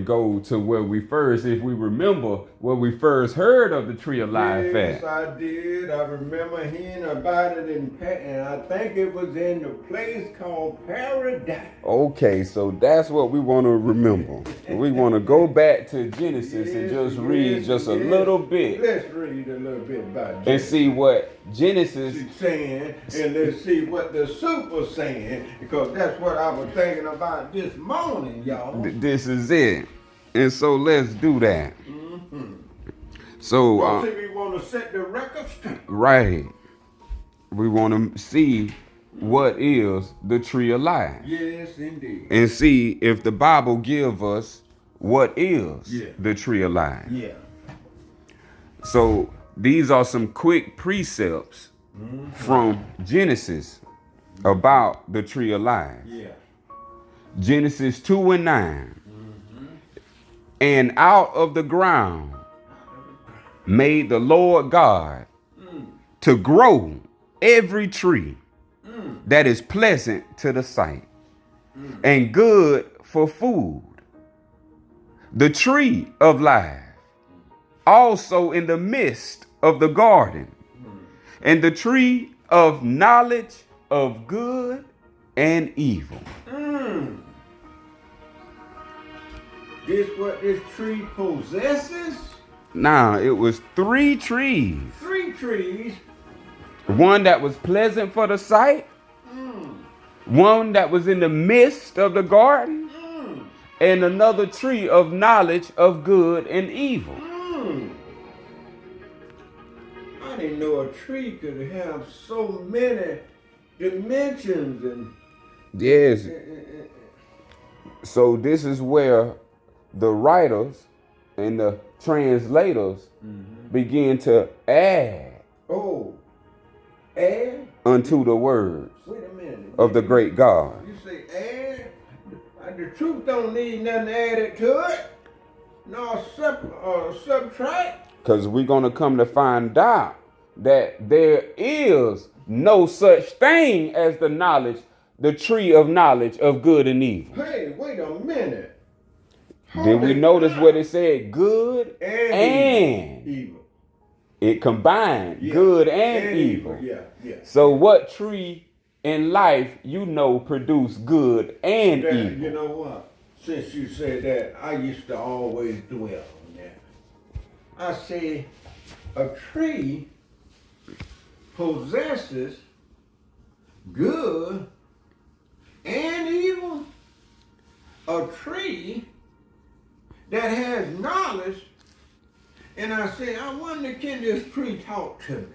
go to where we first, if we remember, where we first heard of the tree of life Yes, at. I did. I remember hearing about it and I think it was in the place called Paradise. Okay, so that's what we want to remember. We want to go back to Genesis and just read just a little bit. Let's read a little bit about And Genesis. see what Genesis She's saying, and let's see what the super's saying, because that's what I was thinking about this morning, y'all. this is it. And so let's do that. So Well, see, we want to set the record straight. right, we want to see what is the tree of life, Yes, indeed. and see if the Bible give us what is Yeah. the tree of life. Yeah. So these are some quick precepts from Genesis about the tree of life. Yeah. Genesis 2 and 9. And out of the ground made the Lord God to grow every tree that is pleasant to the sight and good for food. The tree of life also in the midst of the garden, and the tree of knowledge of good and evil. This what this tree possesses? Now, it was 3 trees. 3 trees. One that was pleasant for the sight, one that was in the midst of the garden, and another tree of knowledge of good and evil. I didn't know a tree could have so many dimensions and Yes. So this is where the writers and the translators begin to add add? unto the words Wait a minute. of the great God. You say add? The truth don't need nothing added to it. No subtract. Because we're going to come to find out that there is no such thing as the tree of knowledge of good and evil. Hey, wait a minute. Did we notice what it said? Good and evil. It combined good and evil. Yeah. So what tree in life produce good and evil? You know what? Since you said that, I used to always dwell on that. I say a tree possesses good and evil. A tree that has knowledge, and I say, I wonder, can this tree talk to me?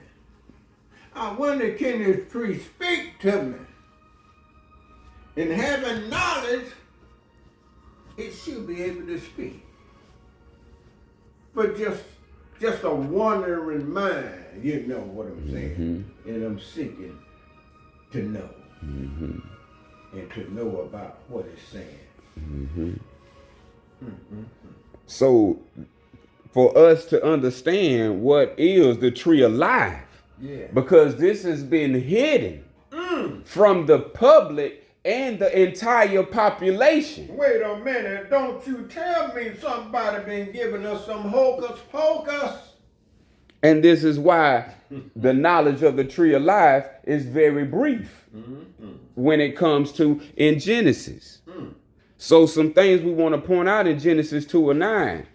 I wonder, can this tree speak to me? And having knowledge, it should be able to speak. But just a wandering mind, you know what I'm saying? And I'm seeking to know. And to know about what it's saying. So for us to understand what is the tree of life, because this has been hidden from the public and the entire population. Wait a minute, don't you tell me somebody been giving us some hocus pocus. And this is why the knowledge of the tree of life is very brief when it comes to in Genesis. So some things we want to point out in Genesis 2 and 9.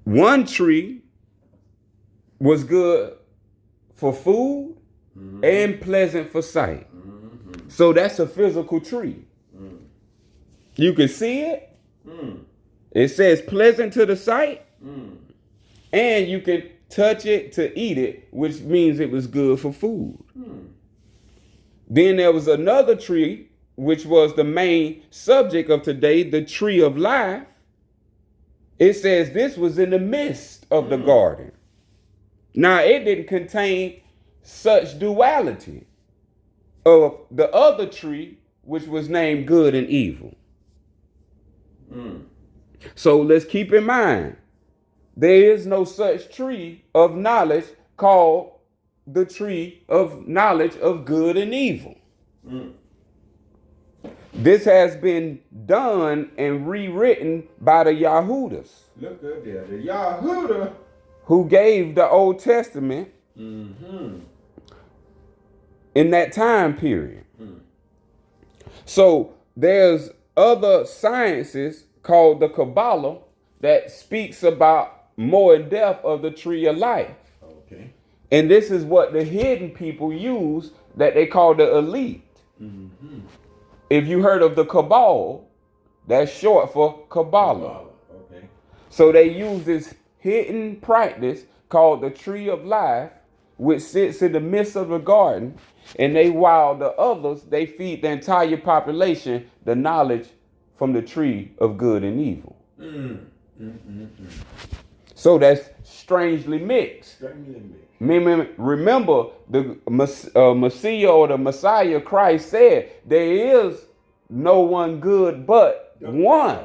One tree was good for food and pleasant for sight. So that's a physical tree. You can see it. It says pleasant to the sight. And you can touch it to eat it, which means it was good for food. Then there was another tree, which was the main subject of today, the tree of life. It says this was in the midst of the garden. Now, it didn't contain such duality of the other tree, which was named good and evil. So let's keep in mind, there is no such tree of knowledge called the tree of knowledge of good and evil. This has been done and rewritten by the Yahudas, Look at that. The Yahuda. who gave the Old Testament Mm-hmm. in that time period. So there's other sciences called the Kabbalah that speaks about more in depth of the tree of life. Okay. And this is what the hidden people use that they call the elite. Mm-hmm. If you heard of the Cabal, that's short for Kabbalah. Okay. So they use this hidden practice called the tree of life, which sits in the midst of the garden, and while the others, they feed the entire population the knowledge from the tree of good and evil. So that's strangely mixed. Remember, the Messiah or the Messiah Christ said, there is no one good but one.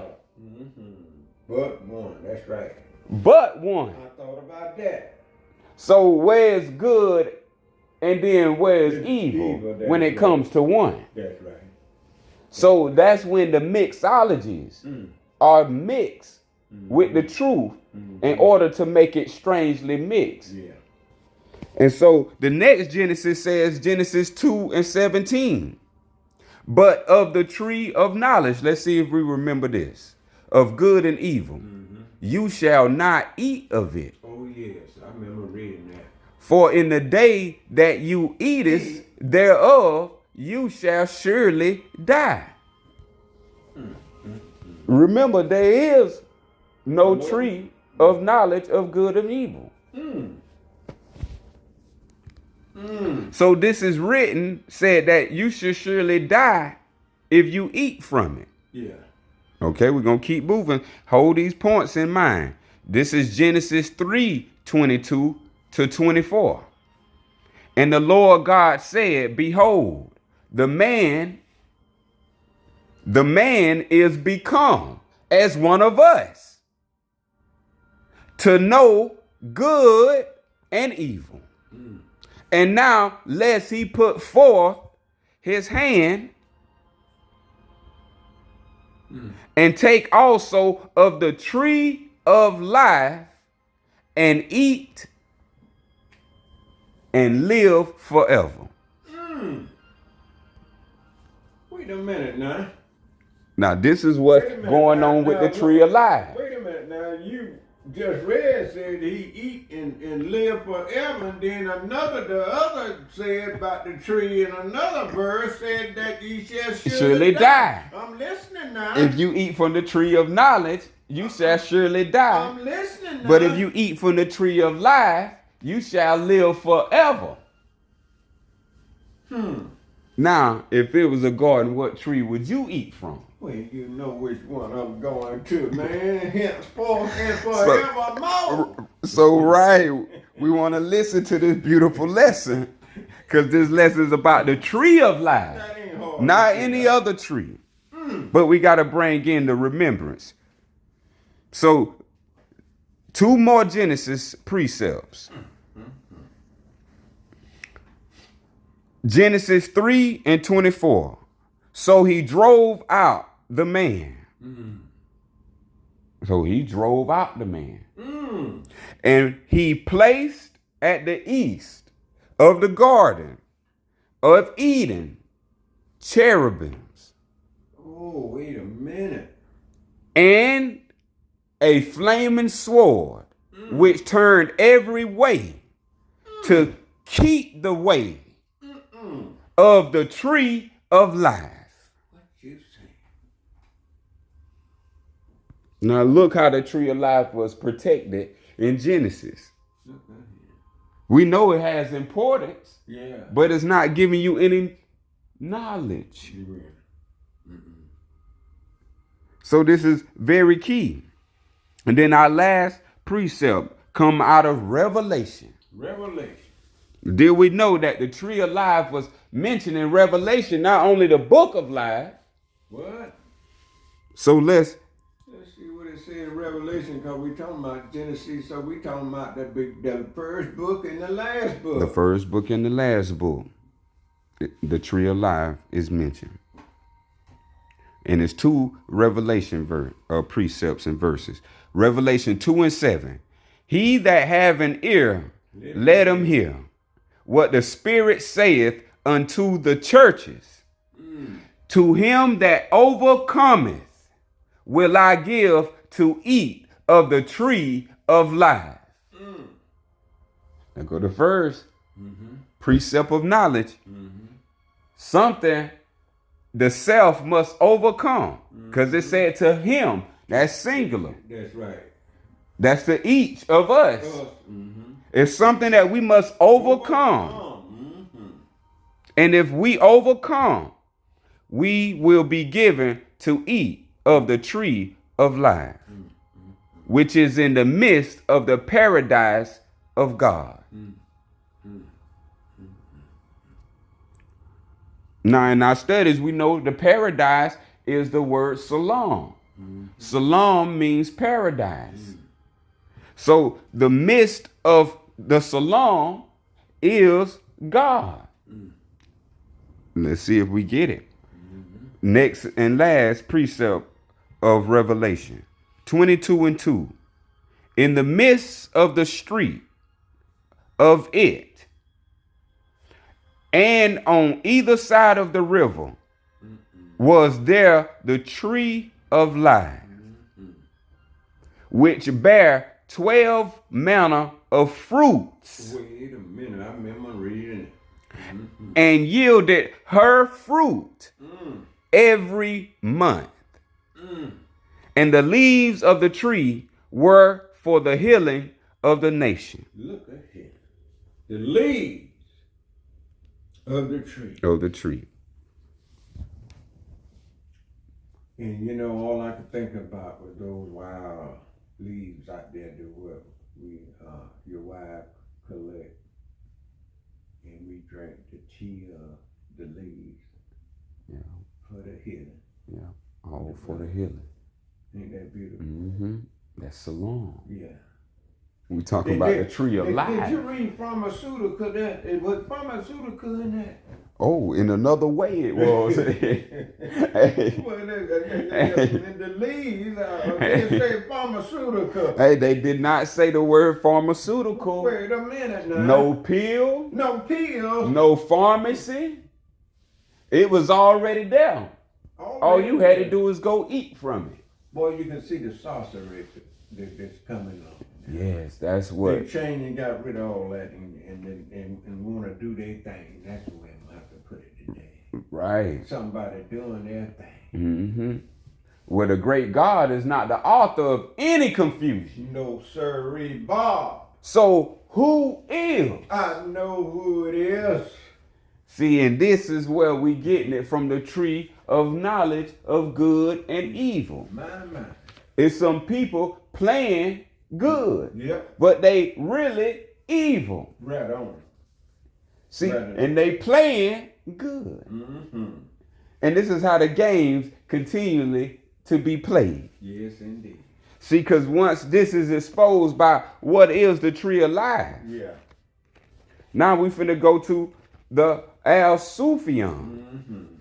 But one, that's right. But one. I thought about that. So where's good and then where's evil when it comes to one? That's right. So that's when the mixologies are mixed with the truth in order to make it strangely mixed. Yeah. And so the next Genesis says, Genesis 2:17. But of the tree of knowledge, let's see if we remember this, of good and evil, you shall not eat of it. Oh, yes. I remember reading that. For in the day that you eatest thereof, you shall surely die. Remember, there is no tree of knowledge of good and evil. So this is written, said that you should surely die if you eat from it. Yeah. Okay, we're going to keep moving. Hold these points in mind. This is Genesis 3:22-24. And the Lord God said, behold, the man is become as one of us to know good and evil. And now lest he put forth his hand and take also of the tree of life and eat and live forever. Wait a minute now. Now this is what's going on with the tree of life. Wait a minute now. You just read said he eat and live forever, and then the other said about the tree, and another verse said that he shall surely die. I'm listening now. If you eat from the tree of knowledge, you shall surely die. I'm listening now. But if you eat from the tree of life, you shall live forever. Now, if it was a garden, what tree would you eat from? Well, you know which one I'm going to, man. Henceforth and forevermore. So right, we want to listen to this beautiful lesson, because this lesson is about the tree of life, That ain't hard. not any other tree. But we got to bring in the remembrance. So, 2 more Genesis precepts. Genesis 3:24. So he drove out the man. So he drove out the man. And he placed at the east of the garden of Eden cherubims. Oh, wait a minute. And a flaming sword, which turned every way to keep the way of the tree of life. What you say? Now look how the tree of life was protected in Genesis. We know it has importance, but it's not giving you any knowledge. So this is very key. And then our last precept come out of Revelation. Did we know that the tree of life was mentioned in Revelation, not only the book of life? What? So let's see what it says in Revelation, because we talking about Genesis, so we talking about the first book and the last book. The first book and the last book. The tree of life is mentioned. And it's two Revelation precepts and verses. Revelation 2:7. He that have an ear, let him hear what the Spirit saith unto the churches. To him that overcometh will I give to eat of the tree of life. Now go to first. Precept of knowledge. Something the self must overcome. Because it said to him. That's singular. That's right. That's to each of us. It's something that we must overcome. And if we overcome, we will be given to eat of the tree of life, which is in the midst of the paradise of God. Now, in our studies, we know the paradise is the word salam. Salam means paradise. So the midst of the salam is God. Let's see if we get it. Next and last precept of Revelation 22:2. In the midst of the street of it, and on either side of the river, was there the tree of life, which bare 12 manner of fruits. Wait a minute, I remember reading it. And yielded her fruit every month. And the leaves of the tree were for the healing of the nation. Look at here. The leaves of the tree. Of the tree. And you know, all I could think about was those wild leaves out there that your wife collect. And we drank the tea of the leaves. Yeah. For the healing. Yeah. All for the healing. Ain't that beautiful? That's salam. Yeah. We talking about the tree of life. Did you read pharmaceutical? It was pharmaceutical in that. Oh, in another way it was. Hey. Well, in the leaves, they say pharmaceutical. Hey, they did not say the word pharmaceutical. Wait a minute now. No pill. No pills. No pharmacy. It was already there. All you had to do is go eat from it. Boy, you can see the sorcery that's coming on. Yes, that's what. They changed and got rid of all that and want to do their thing. That's the way I'm going to have to put it today. Right. Somebody doing their thing. Well, the great God is not the author of any confusion. No, sirree, Bob. So who is? I know who it is. See, and this is where we getting it from the tree of knowledge of good and evil. My. It's some people playing good. Yep. But they really evil. Right on. See, Right on. and they playing good. And this is how the games continually to be played. Yes, indeed. See, because once this is exposed by what is the tree of life. Yeah. Now we finna go to the Al Sufyan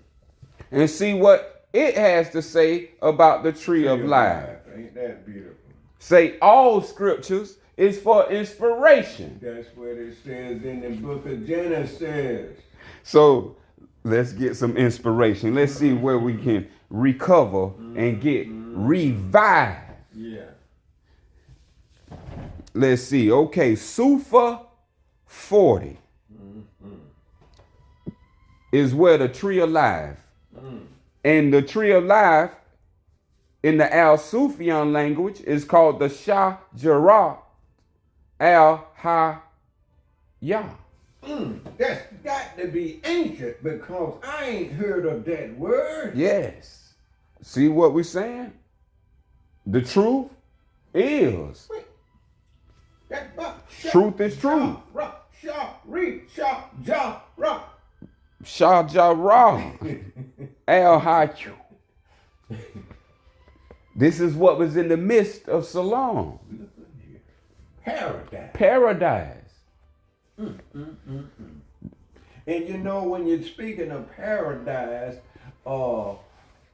and see what it has to say about the tree of life. Ain't that beautiful? Say all scriptures is for inspiration. That's what it says in the book of Genesis. So let's get some inspiration. Let's see where we can recover and get revived. Yeah. Let's see. Okay, Sufa 40 is where the tree of life. And the tree of life in the Al Sufyan language is called the Shajara Al Hayya. That's got to be ancient because I ain't heard of that word. Yes. See what we're saying? The truth is. Wait. Truth is truth. Shajara Al Hayya. This is what was in the midst of Salam. Paradise. And you know, when you're speaking of paradise,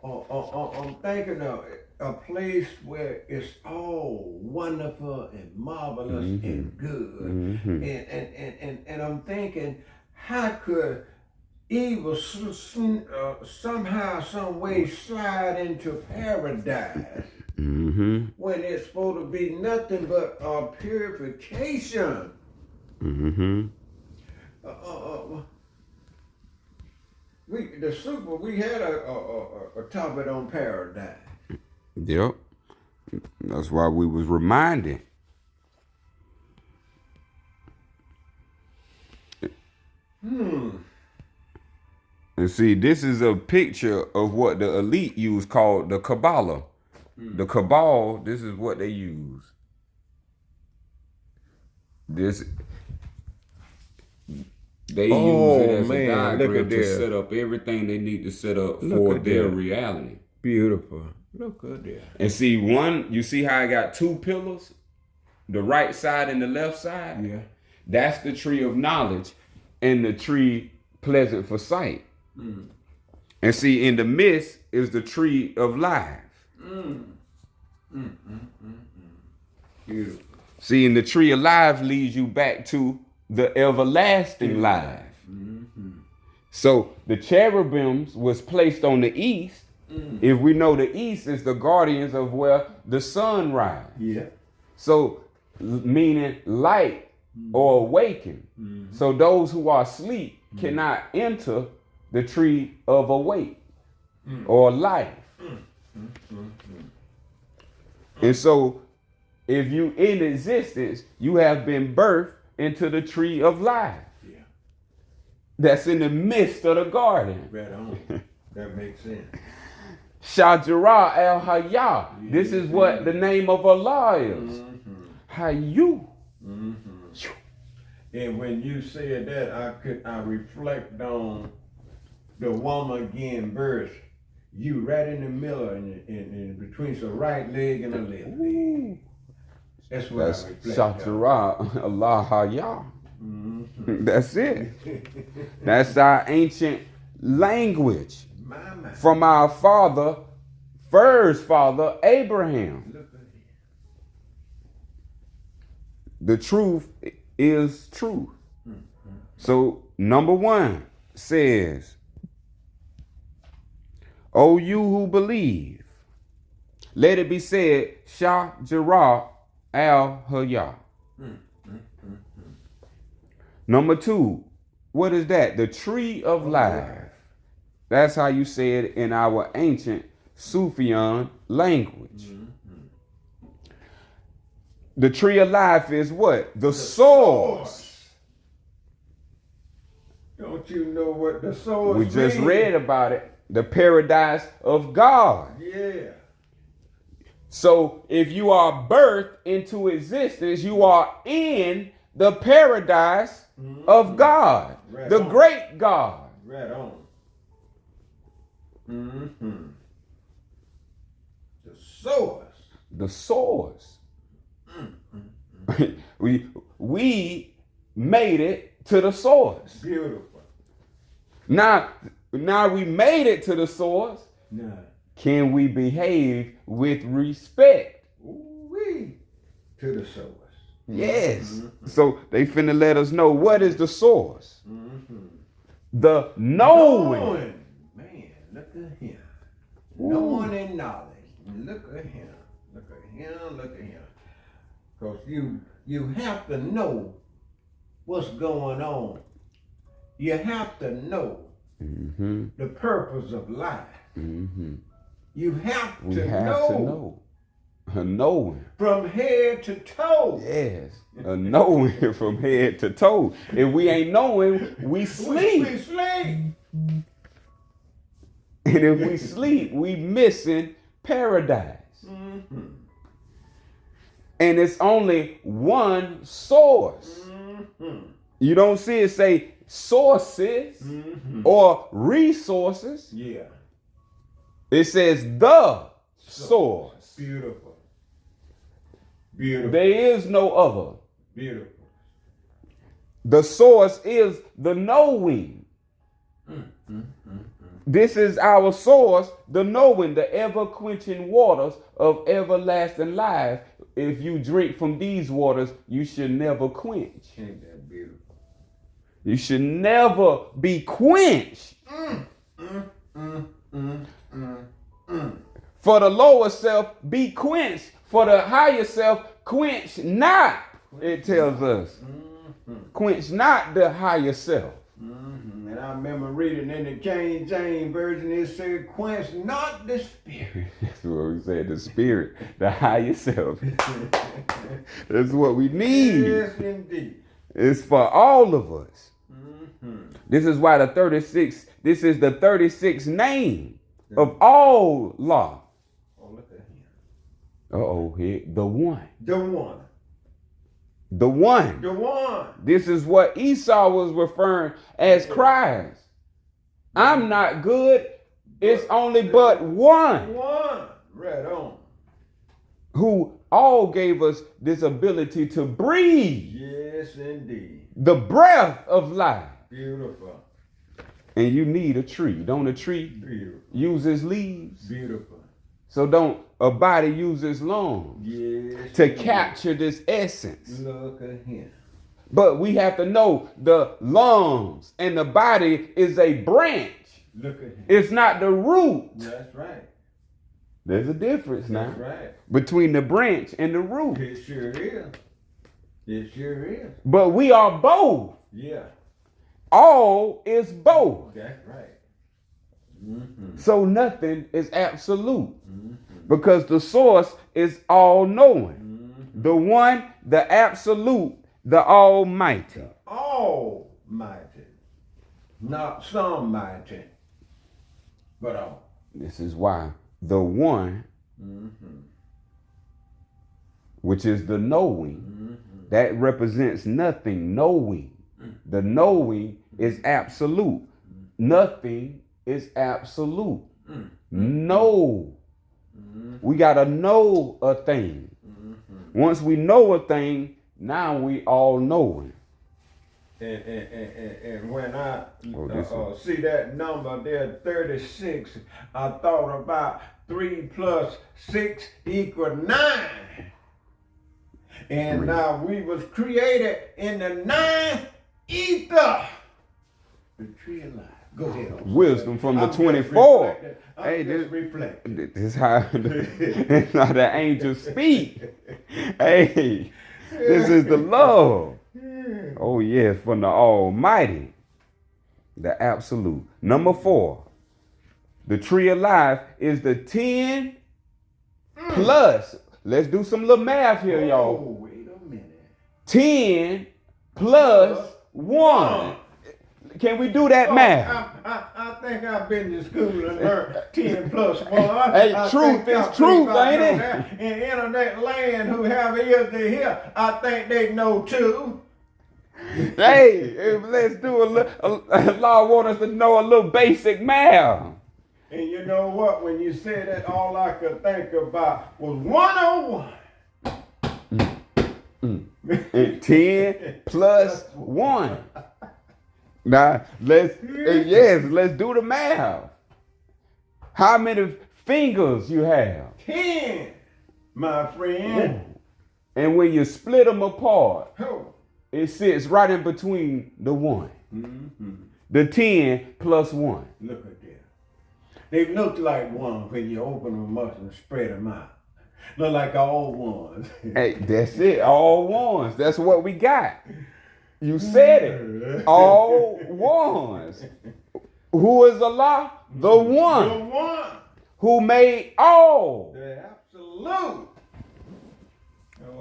I'm thinking of a place where it's all wonderful and marvelous and good. And I'm thinking, how could evil somehow, some way slide into paradise when it's supposed to be nothing but purification? We had a topic on paradise. Yep. That's why we was reminded. And see, this is a picture of what the elite use called the Kabbalah. The Cabal, this is what they use. They use it as a diagram to set up everything they need to set up for their reality. Beautiful. Look at that. And see, you see how I got two pillars? The right side and the left side? Yeah. That's the tree of knowledge and the tree pleasant for sight. And see, in the midst is the tree of life. Beautiful. See, and the tree of life leads you back to the everlasting life. So the cherubims was placed on the east. If we know the east is the guardians of where the sun rises. Yeah. So meaning light or awaken. So those who are asleep cannot enter the tree of awake or life. And so if you in existence, you have been birthed into the tree of life. Yeah. That's in the midst of the garden. Right on. That makes sense. Shajara al Hayah. This is what the name of Allah is. Hayu. And when you said that, I reflect on the woman getting birth. You right in the middle, in between the right leg and the left leg. That's what That's I reflect. Shajara Allah Hayah. That's it. That's our ancient language My. from our first father, Abraham. Look at it. The truth is truth. So number 1 says, O you who believe, let it be said, Shajara al Hayah. Number 2, what is that? The tree of life. That's how you say it in our ancient Sufyan language. The tree of life is what? The source. Don't you know what the source We just means? read about it. The paradise of God. Yeah. So if you are birthed into existence, you are in the paradise of God, Right the on. great God. Right on. The source. The source. we made it to the source. Beautiful. Now we made it to the source. Nah. Can we behave with respect? Ooh-wee. To the source. Yes. So they finna let us know what is the source. The knowing. Man, look at him. Knowing and knowledge. Look at him. Look at him. Look at him. Because you have to know what's going on. You have to know the purpose of life. You have We to have know. to know. A knowing. From head to toe. Yes. A knowing from head to toe. If we ain't knowing, we sleep. We sleep. And if we sleep, we missing paradise. And it's only one source. You don't see it say sources or resources. Yeah. It says the source. Beautiful. Beautiful. There is no other. Beautiful. The source is the knowing. This is our source, the knowing, the ever-quenching waters of everlasting life. If you drink from these waters, you should never quench. Ain't that beautiful? You should never be quenched. For the lower self, be quenched. For the higher self, quench not. It tells us. Quench not the higher self. And I remember reading in the King James Version, it said, quench not the spirit. That's what we said, the spirit, the higher self. That's what we need. Yes, indeed. It's for all of us. This is why this is the 36th name of all law. Oh, look at him. Here, the one. The one. The one. The one. This is what Esau was referring as Christ. I'm not good. It's only but one One. Right on. who all gave us this ability to breathe Yes, indeed. the breath of life. Beautiful. And you need a tree. Don't a tree Beautiful. use its leaves? Beautiful. So don't a body use its lungs Yes. to indeed. capture this essence. Look at him. But we have to know the lungs and the body is a branch. Look at him. It's not the root. That's right. There's a difference now That's right. between the branch and the root. It sure is. It sure is. But we are both. Yeah. All is both. That's right. So nothing is absolute because the source is all knowing. The one, the absolute, the almighty. Almighty. Not some mighty, but all. This is why the one, which is the knowing, that represents nothing, knowing. The knowing is absolute. Nothing is absolute. Know. We got to know a thing. Once we know a thing, now we all knowing. And when I this see that number there, 36, I thought about 3 plus 6 equal 9. And now we was created in the 9th ether. The tree of life. Go ahead. Officer. Wisdom from the I'm just 24. reflecting. I'm Hey, just reflecting. this is how the angels speak. Hey, this is the love. Oh yes, from the Almighty, the absolute. Number 4, the tree of life is the 10 plus. Let's do some little math here, y'all. Oh, wait a minute. 10 plus 1. Can we do that math? I think I've been to school and learned 10 plus 1. Hey, I truth think is truth, I ain't know it? that. In internet land who have ears to hear, I think they know too. Hey, let's do a little. Lord want us to know a little basic math. And you know what? When you said that, all I could think about was 101. And 10 plus 1. Now, let's do the math. How many fingers you have? 10, my friend. And when you split them apart, Oh. it sits right in between the 1. The 10 plus 1. Look at that. They look like one when you open them up and spread them out. Look like all ones. Hey, that's it. All ones. That's what we got. You said it. All ones. Who is Allah? The one. The one. Who made all. The absolute.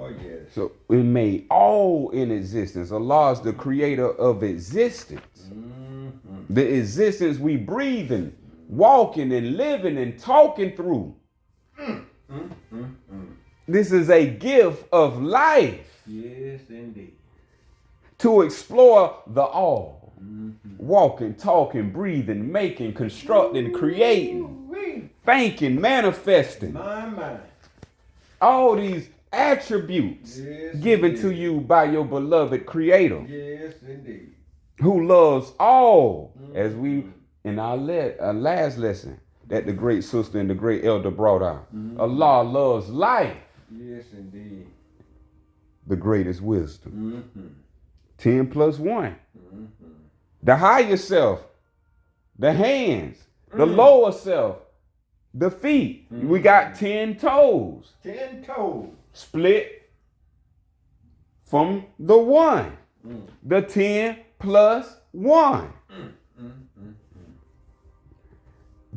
Oh, yes. So it made all in existence. Allah is the creator of existence. The existence we breathing, walking and living and talking through. This is a gift of life. Yes, indeed. To explore the all. Walking, talking, breathing, making, constructing, creating, thinking, manifesting. My. All these attributes given to you by your beloved creator, Yes, indeed. who loves all, as we in our last lesson that the great sister and the great elder brought out. Allah loves life. Yes, indeed. The greatest wisdom. 10 plus 1. The higher self, the hands, the lower self, the feet. We got 10 toes. 10 toes. Split from the 1. The 10 plus 1.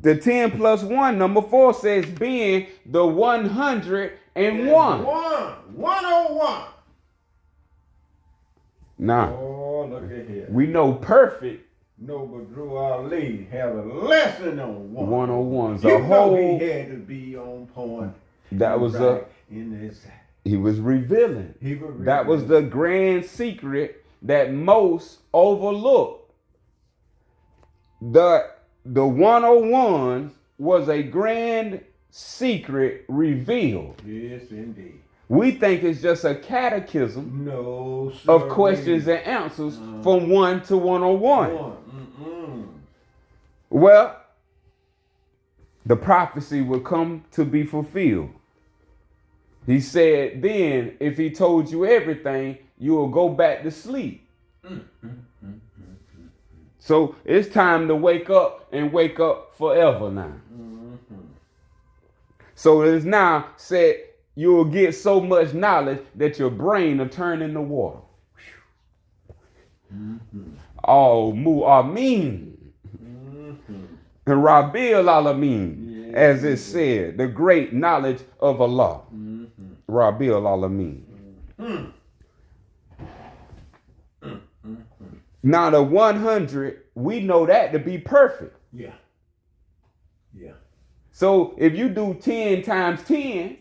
The 10 plus 1, number 4 says being the 101. 101. Now, Oh, look at here. we know perfect Noble Drew Ali had a lesson on 101s. You A know whole, he had to be on point. that was right in his. he was revealing. He was That was the grand secret that most overlooked. The 101s was a grand secret revealed. Yes, indeed. We think it's just a catechism No, sir. of questions and answers from 1 to 101. Well, the prophecy would come to be fulfilled. He said, then, if he told you everything, you will go back to sleep. So it's time to wake up and wake up forever now. So it is now said you will get so much knowledge that your brain will turn into water. Oh, Mu'amin. And Rabil Alameen, as it said, the great knowledge of Allah. Rabil Alameen. Now the 100, we know that to be perfect. Yeah. Yeah. So if you do 10 times 10,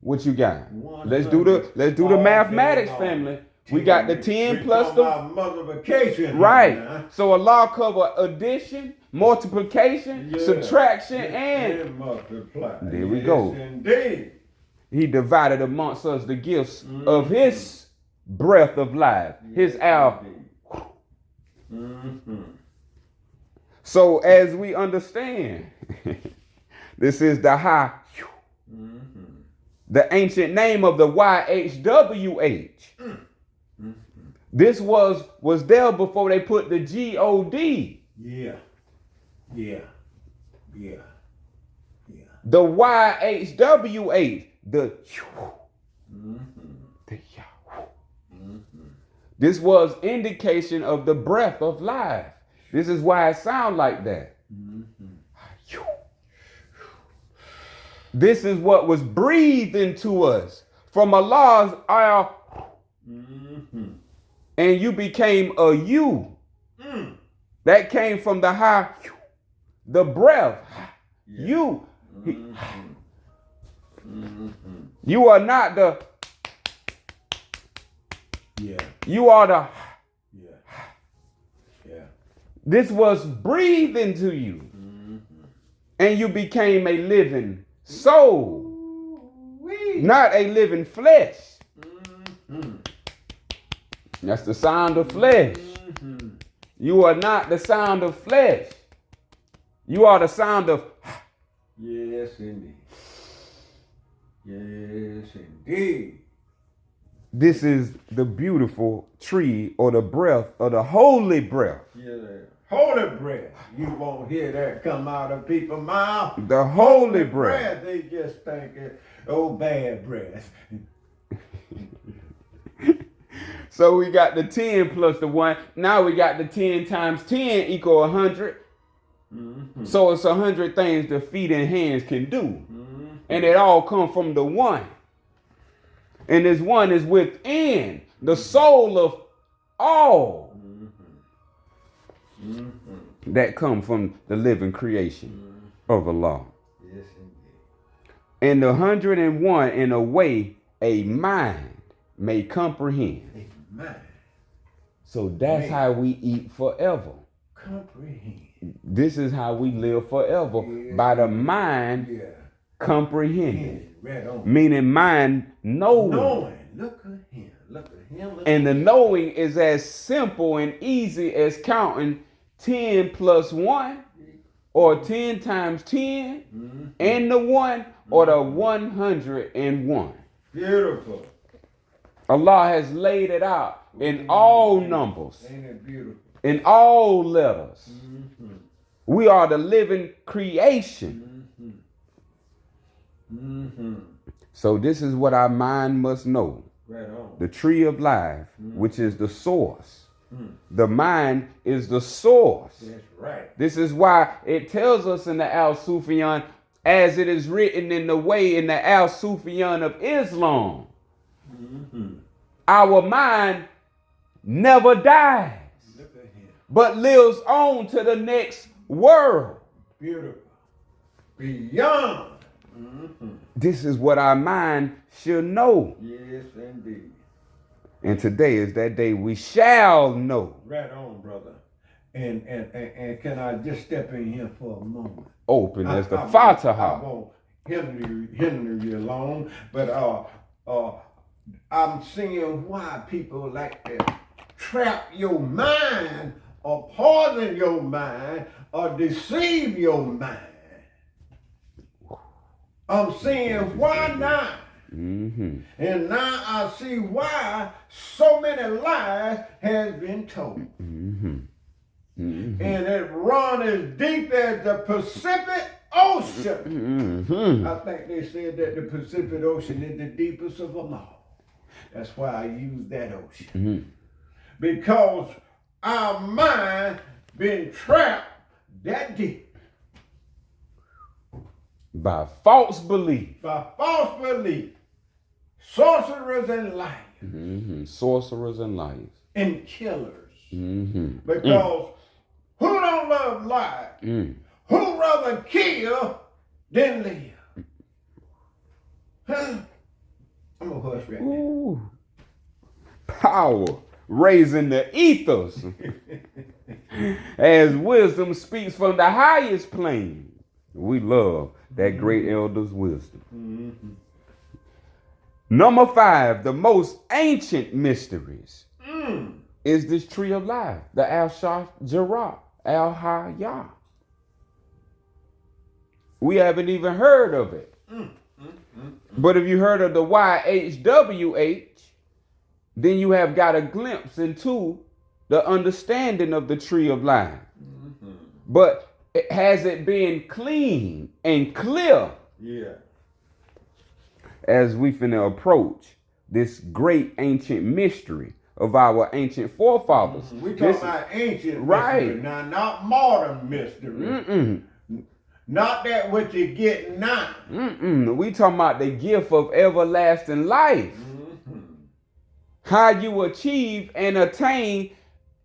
what you got? Let's do the mathematics, family. We got the 10 plus the multiplication. right. Huh? So Allah cover addition, multiplication, subtraction, and multiply. There we go. Indeed. He divided amongst us the gifts of his breath of life, his hour. So as we understand, this is the high, the ancient name of the YHWH. This was there before they put the God. Yeah. Yeah. Yeah. Yeah. The YHWH, the This was indication of the breath of life. This is why it sounds like that. This is what was breathed into us from Allah's ayah. And you became a you. That came from the high, the breath. You. You are not the. Yeah. You are the. Yeah. Yeah. This was breathed into you. And you became a living soul. Not a living flesh. That's the sound of flesh. You are not the sound of flesh. You are the sound of. Yes, indeed. Yes, indeed. This is the beautiful tree or the breath or the holy breath. Yeah, holy breath. You won't hear that come out of people's mouth. The holy breath. They just think it, bad breath. So we got the 10 plus the 1. Now we got the 10 times 10 equal 100. So it's 100 things the feet and hands can do. And it all come from the 1. And this 1 is within the soul of all that come from the living creation of Allah. Yes, indeed. And the 101 in a way a mind may comprehend. Mind. So that's how we eat forever. Comprehend. This is how we live forever, by the mind comprehending. Right on. Meaning mind knowing. Look at him. Look at him. And the knowing is as simple and easy as counting 10 plus 1, or 10 times 10, and the 1, or the 101. Beautiful. Allah has laid it out in all numbers, Ain't it beautiful? in all letters. We are the living creation. So this is what our mind must know. Right on. The tree of life, which is the source. The mind is the source. That's right. This is why it tells us in the Al Sufyan, as it is written in the Al Sufyan of Islam. Our mind never dies, Look at him. but lives on to the next world. Beautiful. Beyond. This is what our mind should know. Yes, indeed. And today is that day we shall know. Right on, brother. And can I just step in here for a moment? Open as the I Fatiha. won't hinder you long, but I'm seeing why people like to trap your mind or poison your mind or deceive your mind. I'm seeing why not. And now I see why so many lies has been told. And it run as deep as the Pacific Ocean. I think they said that the Pacific Ocean is the deepest of them all. That's why I use that ocean. Because our mind been trapped that deep. By false belief. By false belief, sorcerers and liars, Sorcerers and liars. and killers. Because who don't love life? Who rather kill than live? Huh? I'm gonna hush right now. Ooh. Power raising the ethers as wisdom speaks from the highest plane. We love that great elder's wisdom. Number 5, the most ancient mysteries is this tree of life, the Al-Shajarah, Al-Hayah. We haven't even heard of it. But if you heard of the YHWH, then you have got a glimpse into the understanding of the tree of life. But has it been clean and clear Yeah. as we finna approach this great ancient mystery of our ancient forefathers? We talking about ancient right. mystery now, not modern mystery. Not that what you get now. We talking about the gift of everlasting life. How you achieve and attain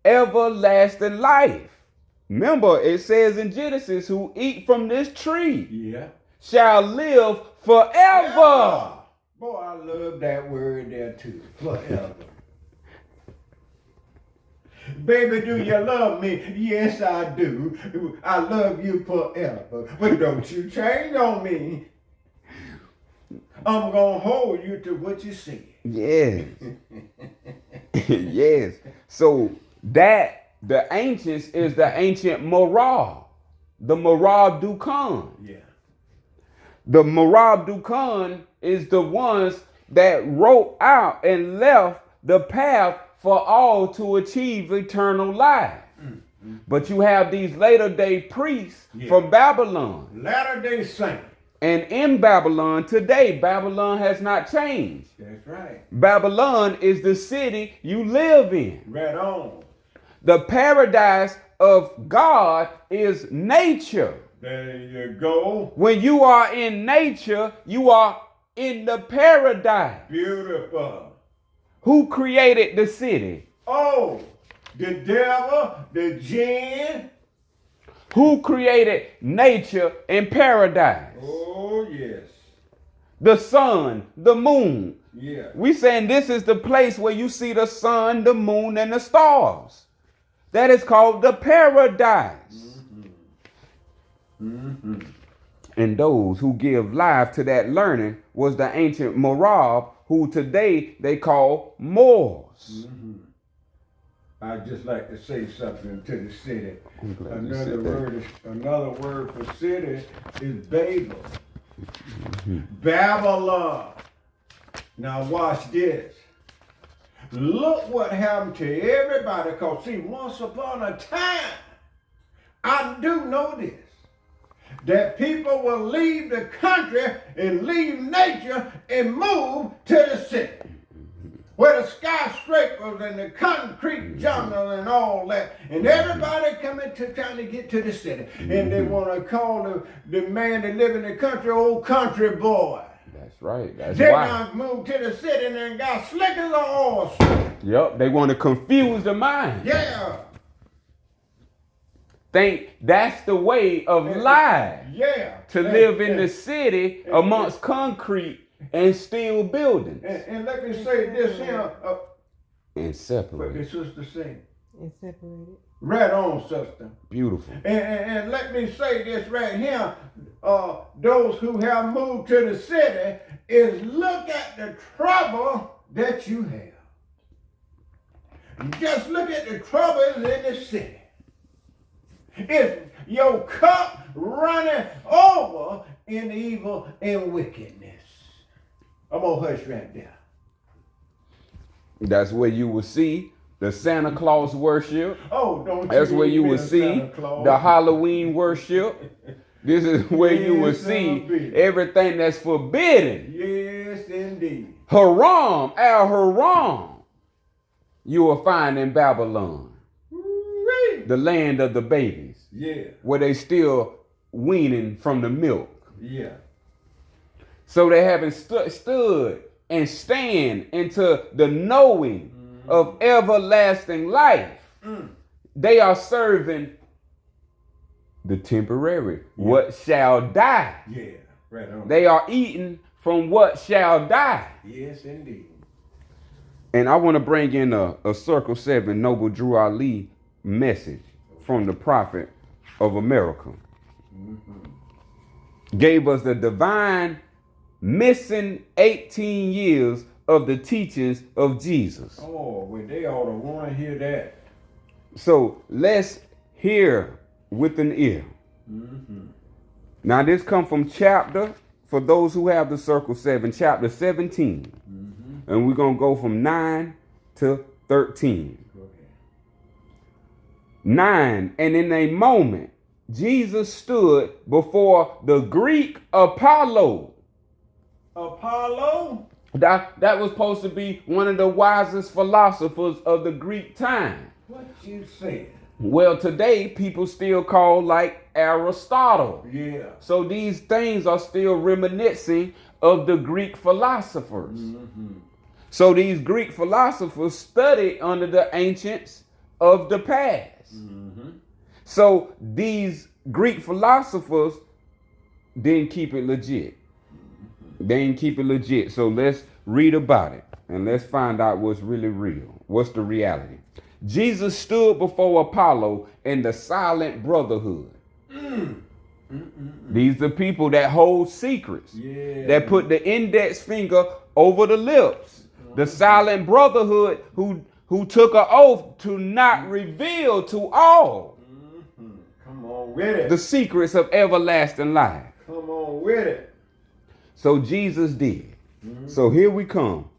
everlasting life. Remember, it says in Genesis, who eat from this tree shall live forever. Boy, I love that word there too. Forever. Baby, do you love me? Yes, I do. I love you forever. But don't you change on me. I'm going to hold you to what you said. Yes. Yes. So that the ancients is the ancient Marab, the Marab Dukan. Yeah. The Marab Dukan is the ones that wrote out and left the path for all to achieve eternal life. But you have these later day priests from Babylon. Latter-day Saints. And in Babylon today, Babylon has not changed. That's right. Babylon is the city you live in. Right on. The paradise of God is nature. There you go. When you are in nature, you are in the paradise. Beautiful. Who created the city? Oh, the devil, the jinn. Who created nature and paradise? Oh, yes. The sun, the moon. Yeah. We saying this is the place where you see the sun, the moon, and the stars. That is called the paradise. And those who give life to that learning was the ancient Marab, who today they call Moors. I'd just like to say something to the city. I'm glad you said that. Another word for city is Babel. Babylon. Now watch this. Look what happened to everybody. Because see, once upon a time, I do know this, that people will leave the country and leave nature and move to the city, where the skyscrapers and the concrete jungle and all that, and everybody coming to trying to get to the city, and they want to call the man that live in the country old country boy. That's right. That's They why. done moved to the city and then got slick as an oil. Yep. They want to confuse the mind. Yeah. Think that's the way of life. Yeah. To live in the city amongst concrete and steel buildings. And let me say this here. And What separate. the sister say? And separated. Right on, sister. Beautiful. And let me say this right here. Those who have moved to the city is look at the trouble that you have. Just look at the troubles in the city. Is your cup running over in evil and wickedness? I'm gonna hush right there. That's where you will see the Santa Claus worship. Oh, don't That's where you leave will me a see Santa Claus. the Halloween worship. This is where you will Yes, see indeed. everything that's forbidden. Yes, indeed. Haram, Haram, you will find in Babylon, the land of the babies, Yeah, where they still weaning from the milk. yeah. So they haven't stood and stand into the knowing of everlasting life. They are serving the temporary, what shall die. Yeah, right on. They are eating from what shall die. Yes, indeed. And I want to bring in a Circle 7 Noble Drew Ali message from the prophet of America. Gave us the divine missing 18 years of the teachings of Jesus. Oh, well, they ought to want to hear that. So let's hear with an ear. Now this come from chapter, for those who have the Circle 7, chapter 17. And we're going to go from 9 to 13. Go ahead. 9, and in a moment, Jesus stood before the Greek Apollo. Apollo? That was supposed to be one of the wisest philosophers of the Greek time. What you said? Well, today people still call like Aristotle. Yeah. So these things are still reminiscing of the Greek philosophers. So these Greek philosophers studied under the ancients of the past. So these Greek philosophers didn't keep it legit. They didn't keep it legit. So let's read about it and let's find out what's really real. What's the reality? Jesus stood before Apollo and the silent brotherhood. These are people that hold secrets, that put the index finger over the lips. The silent brotherhood who took an oath to not reveal to all Come on with it. the secrets of everlasting life. Come on with it. So Jesus did. So here we come.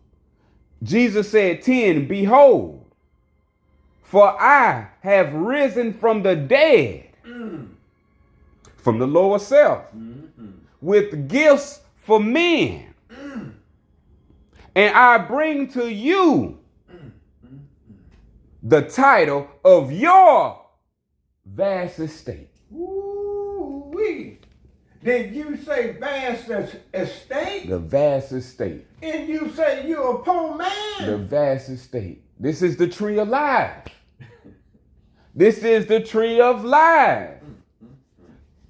Jesus said 10, behold, for I have risen from the dead, from the lower self, with gifts for men. And I bring to you the title of your vast estate. Ooh-wee. Did you say vast estate? The vast estate. And you say you're a poor man? The vast estate. This is the tree of life. This is the tree of life.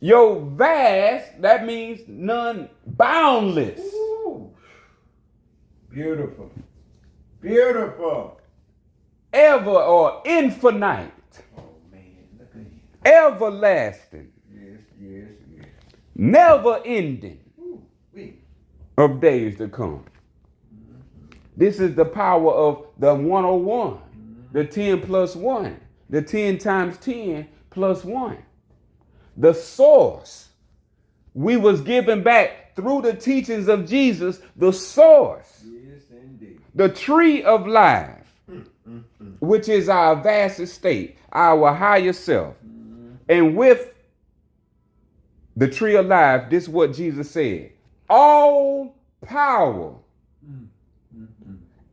Your vast, that means none, boundless. Ooh. Beautiful. Beautiful. Ever or infinite. Oh, man. Look at you. Everlasting. Yes, yes, yes. Never ending Ooh-wee. of days to come. This is the power of the 101. The 10 plus 1. The 10 times 10 plus 1. The source. We was given back through the teachings of Jesus, the source. Yes, indeed. The tree of life, which is our vast estate, our higher self. And with the tree of life, this is what Jesus said. All power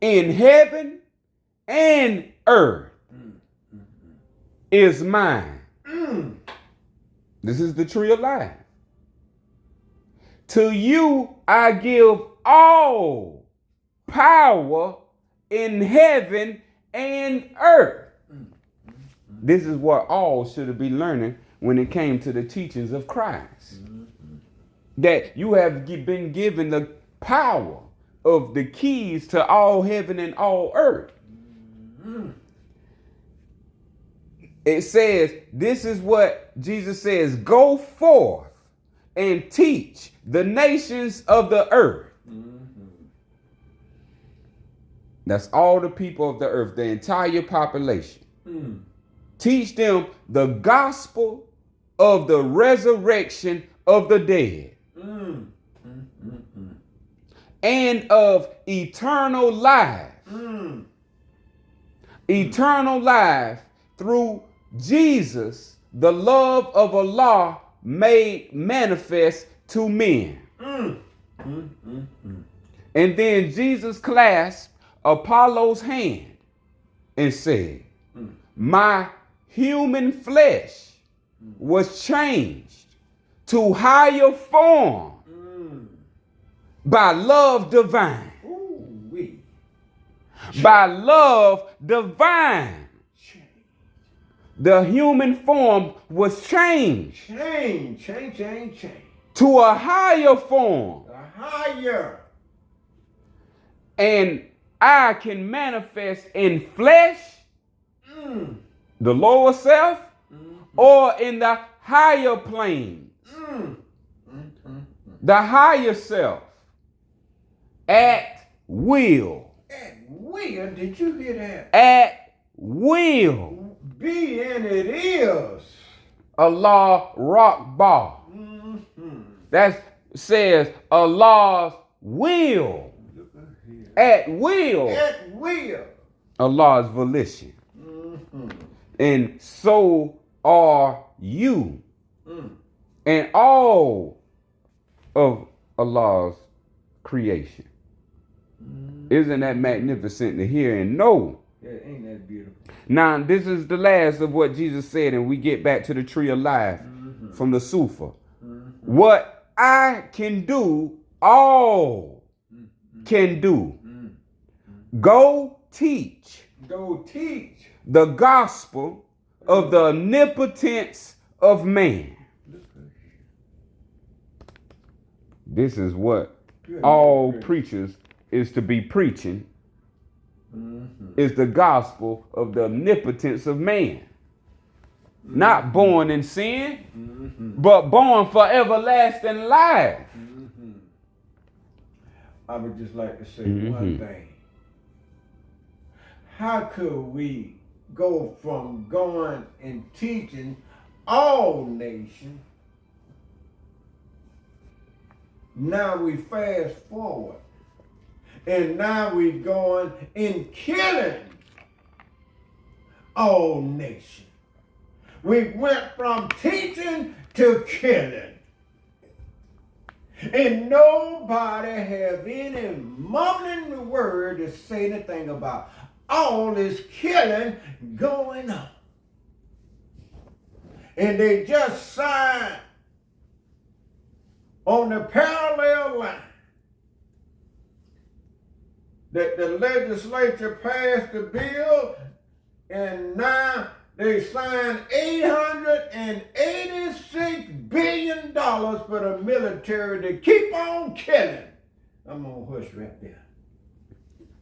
in heaven and earth is mine. This is the tree of life. To you I give all power in heaven and earth. This is what all should be learning when it came to the teachings of Christ. That you have been given the power of the keys to all heaven and all earth. It says, this is what Jesus says, go forth and teach the nations of the earth. That's all the people of the earth, the entire population. Teach them the gospel of the resurrection of the dead and of eternal life. Eternal life through Jesus, the love of Allah made manifest to men. And then Jesus clasped Apollo's hand and said, my human flesh was changed to higher form by love divine. Ooh-wee. By love divine. The human form was changed Change. to a higher form. A higher. And I can manifest in flesh, the lower self, or in the higher planes, the higher self, at will. At will, did you hear that? At will. Be and it is. Allah Rock Bar. That says Allah's will. At will. At will. Allah's volition. And so are you. And all of Allah's creation. Isn't that magnificent to hear and know? Yeah, ain't that beautiful? Now, this is the last of what Jesus said, and we get back to the tree of life from the Sufa. What I can do, all can do. Go teach. Go teach. The gospel of the omnipotence of man. This is what all preachers is to be preaching. Is the gospel of the omnipotence of man. Not born in sin, but born for everlasting life. I would just like to say one thing. How could we go from going and teaching all nations, now we fast forward, and now we going and killing all nations. We went from teaching to killing. And nobody have any mumbling word to say anything about all this killing going on. And they just signed on the parallel line that the legislature passed the bill, and now they signed $886 billion for the military to keep on killing. I'm gonna hush right there.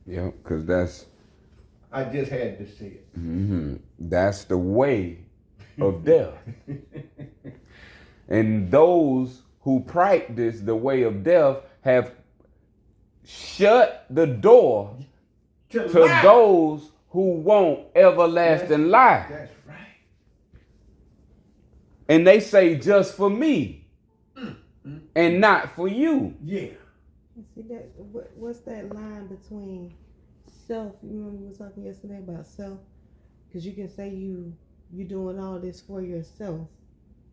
Yeah, because that's I just had to see it. that's the way of death. And those who practice the way of death have shut the door to those who want everlasting life. That's right. And they say just for me and not for you. Yeah. See that? What's that line between self? You remember we were talking yesterday about self, because you can say you doing all this for yourself.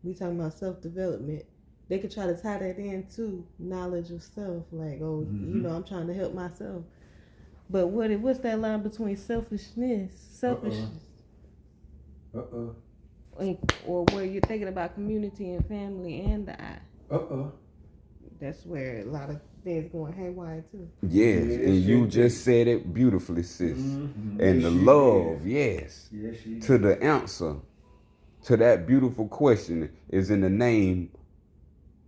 We talking about self development. They could try to tie that into knowledge of self, like, oh, I'm trying to help myself. But what's that line between selfishness, or where you're thinking about community and family and the I? That's where a lot of things going haywire too. Yes, and you just said it beautifully, sis. And Yes, the she love, did. yes, Yes, to the answer to that beautiful question is in the name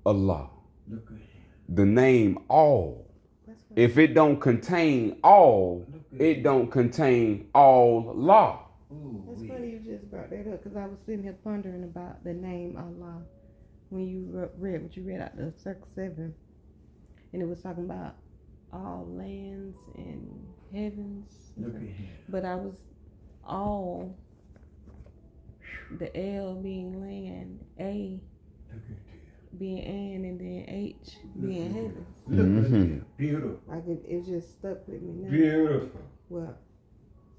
Allah. Look at him. The name all. That's right. If it don't contain all, it don't contain all law. It's funny you just brought that up, because I was sitting here pondering about the name Allah when you read what you read out the Circle 7, and it was talking about all lands and heavens. Look at him. But I was all, the L being land, A Look at him. being an, and then H being heaven. Look at him. Beautiful. It just stuck with me now. Beautiful. Well,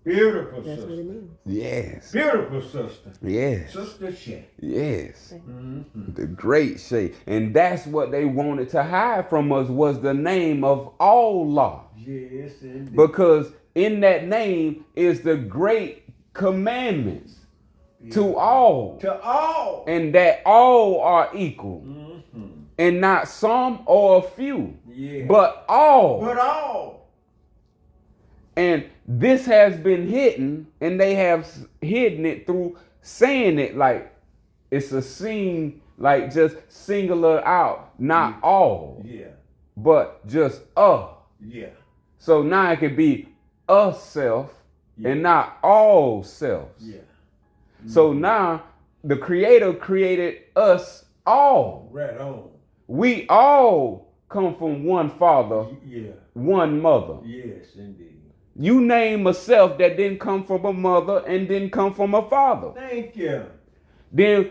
Beautiful that's sister. what it means. Yes. Beautiful sister. Yes. Sister Shay. Yes. Mm-hmm. The great Shay. And that's what they wanted to hide from us, was the name of all law. Yes, indeed. Because in that name is the great commandments to all. To all. And that all are equal. Mm-hmm. And not some or a few. Yeah. But all. But all. And this has been hidden, and they have hidden it through saying it like it's a scene, like just singular out, not all, Yeah. but just Yeah. So now it could be a self and not all selves. Yeah. So now the Creator created us all. Right on. We all come from one father, Yeah. one mother. Yes, indeed. You name a self that didn't come from a mother and didn't come from a father. Thank you. Then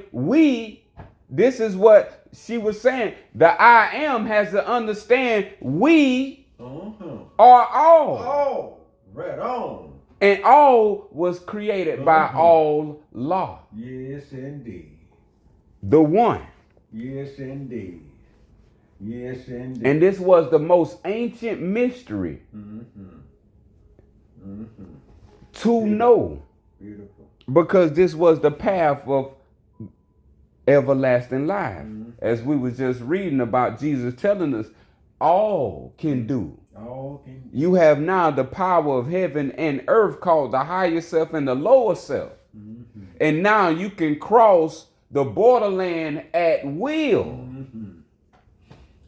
this is what she was saying. The I am has to understand we are all. Oh, right on. And all was created by all law. Yes, indeed. The one. Yes, indeed. Yes, indeed. And this was the most ancient mystery to know. Beautiful. Because this was the path of everlasting life. As we was just reading about Jesus telling us, all can do. All can. You have now the power of heaven and earth, called the higher self and the lower self. And now you can cross the borderland at will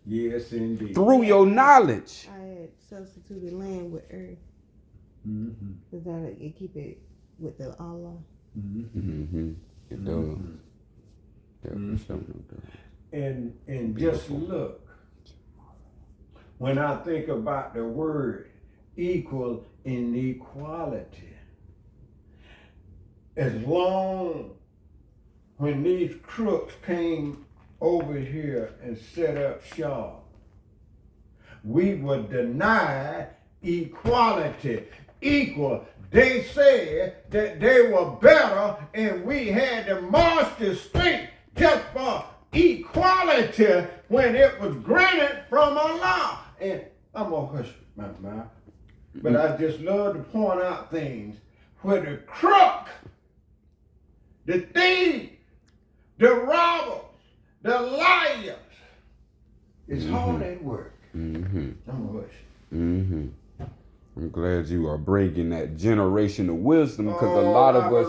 Yes, indeed. through your knowledge. I had substituted land with earth, because it keep it with the Allah. It does. Yeah, for sure it does. And just look, when I think about the word equal in equality, as long when these crooks came over here and set up shop, we would deny equality, equal. They said that they were better and we had to march the street just for equality when it was granted from Allah. And I'm gonna hush my mouth, but I just love to point out things where the crook, the thief, the robbers, the liars, it's hard at work. I'm gonna hush. I'm glad you are bringing that generational wisdom, because a lot of us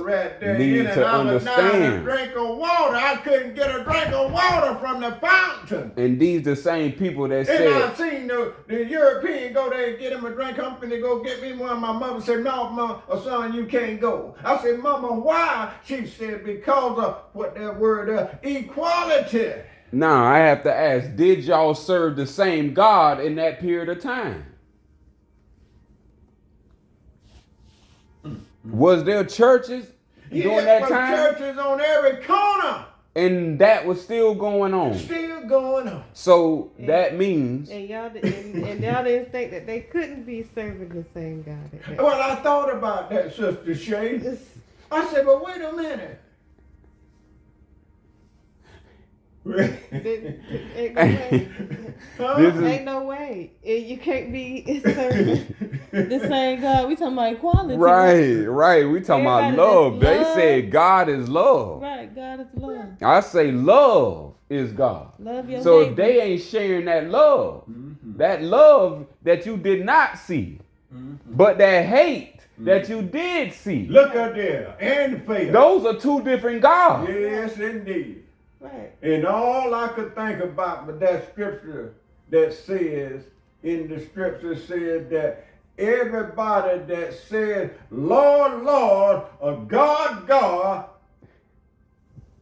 need to I was down a understand. drink of water. I couldn't get a drink of water from the fountain. And these the same people that And I said, seen the European go there and get him a drink. I'm finna go get me one. My mother said, no, mama, son, you can't go. I said, mama, why? She said, because of what that word, equality. now I have to ask, did y'all serve the same God in that period of time? Was there churches during that but time? churches on every corner. And that was still going on. Still going on. So that means And y'all didn't think that they couldn't be serving the same God. at that Well, I thought about that, Sister Shay. time. I said, but wait a minute. Huh? This is- Ain't no way. You can't be serving the same God. We talking about equality. right. We talking about Everybody love. that's They love. said God is love. Right. God is love. I say love is God. Love your So neighbor. if they ain't sharing that love that you did not see, but that hate that you did see, Look out there. And faith. those are two different gods. Yes, indeed. Right. And all I could think about but that scripture that says, in the scripture said that everybody that said, Lord, Lord, or God, God,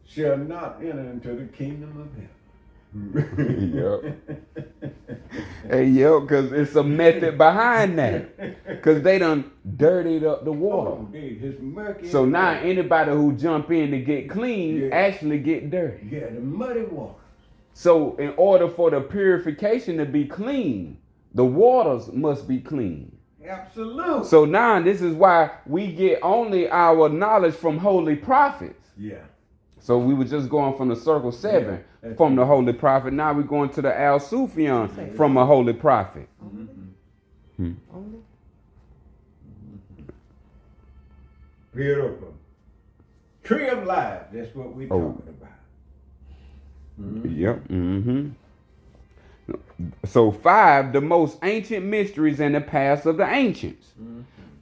shall not enter into the kingdom of heaven. Yep, because it's a method behind that. Because they done dirtied up the water. Oh, dude, it's murky. So now anybody who jump in to get clean actually get dirty. Yeah, the muddy water. So in order for the purification to be clean, the waters must be clean. Absolutely. So now this is why we get only our knowledge from holy prophets. Yeah. So we were just going from the circle 7 that's from the holy prophet. Now we're going to the Al Sufyan from a holy prophet. Only. Beautiful. Tree of life. That's what we're talking about. Yep. So 5, the most ancient mysteries and the past of the ancients.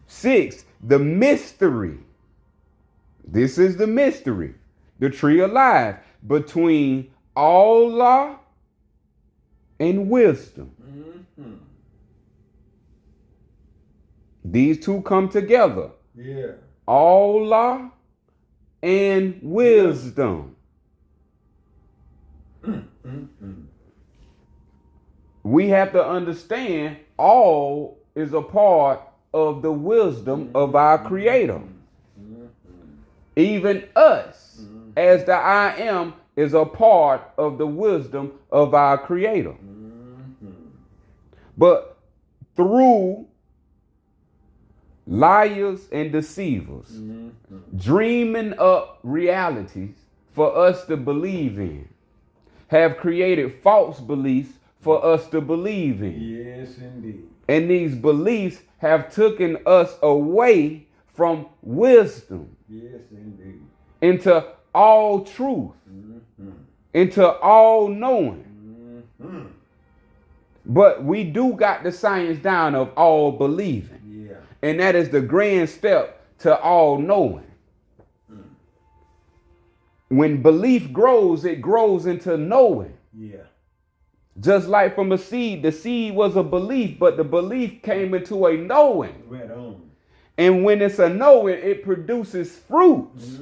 6, the mystery. This is the mystery. The tree of life between Allah and wisdom. These two come together. Yeah. Allah and wisdom. We have to understand all is a part of the wisdom of our Creator. Even us, as the I am, is a part of the wisdom of our Creator. But through liars and deceivers, dreaming up realities for us to believe in, have created false beliefs for us to believe in. Yes, indeed. And these beliefs have taken us away from wisdom Yes, indeed. into all truth, into all knowing. But we do got the science down of all believing. Yeah. And that is the grand step to all knowing. When belief grows, it grows into knowing. Yeah. Just like from a seed, the seed was a belief, but the belief came into a knowing. Right on. And when it's a knowing, it produces fruits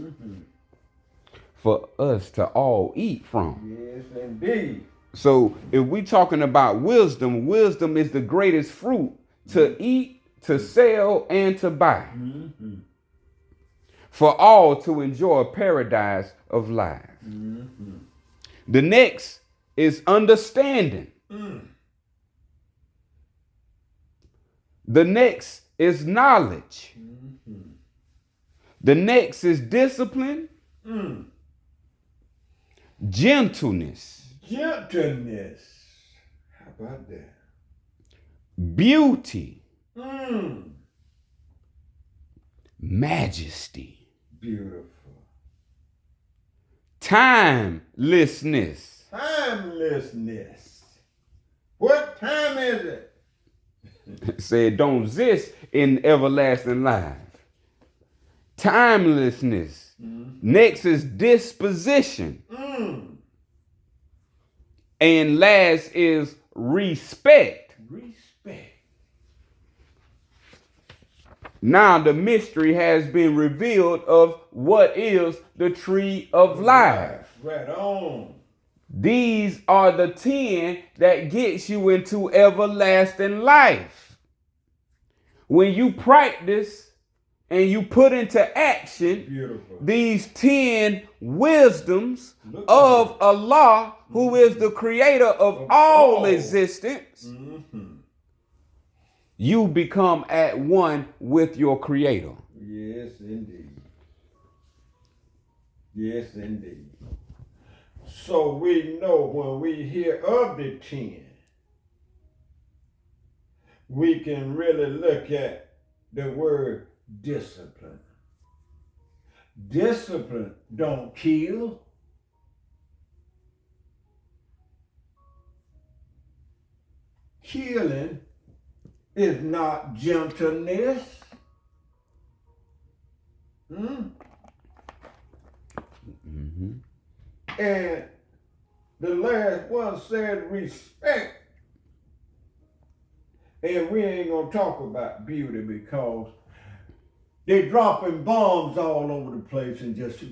for us to all eat from. Yes, indeed. So if we're talking about wisdom, wisdom is the greatest fruit to eat, to sell, and to buy. For all to enjoy a paradise of life. The next is understanding. The next is knowledge. The next is discipline, gentleness, Gentleness. How about that? beauty, majesty, Beautiful. timelessness. Timelessness. What time is it? Said don't exist in everlasting life. Timelessness. Next is disposition. And last is respect. Respect. Now the mystery has been revealed of what is the tree of life. Right on. These are the 10 that gets you into everlasting life. When you practice and you put into action Beautiful. these 10 wisdoms Look of Allah, who is the creator of all existence, Mm-hmm. you become at one with your creator. Yes, indeed. Yes, indeed. So we know when we hear of the 10, we can really look at the word discipline. Discipline don't kill. Killing is not gentleness. And the last one said respect. And we ain't gonna talk about beauty because they dropping bombs all over the place and just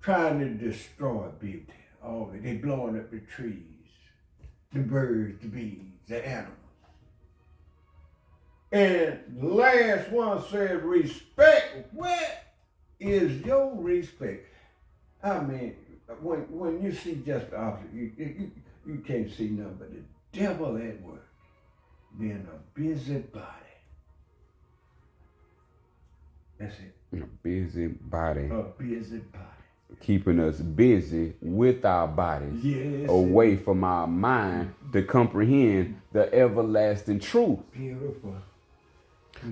trying to destroy beauty. They blowing up the trees, the birds, the bees, the animals. And the last one said respect. What is your respect? I mean, when you see just the opposite, you can't see nothing but the devil at work, being a busybody. That's it. A busybody. A busybody. Keeping us busy with our bodies, Yes. away from our mind to comprehend the everlasting truth. Beautiful.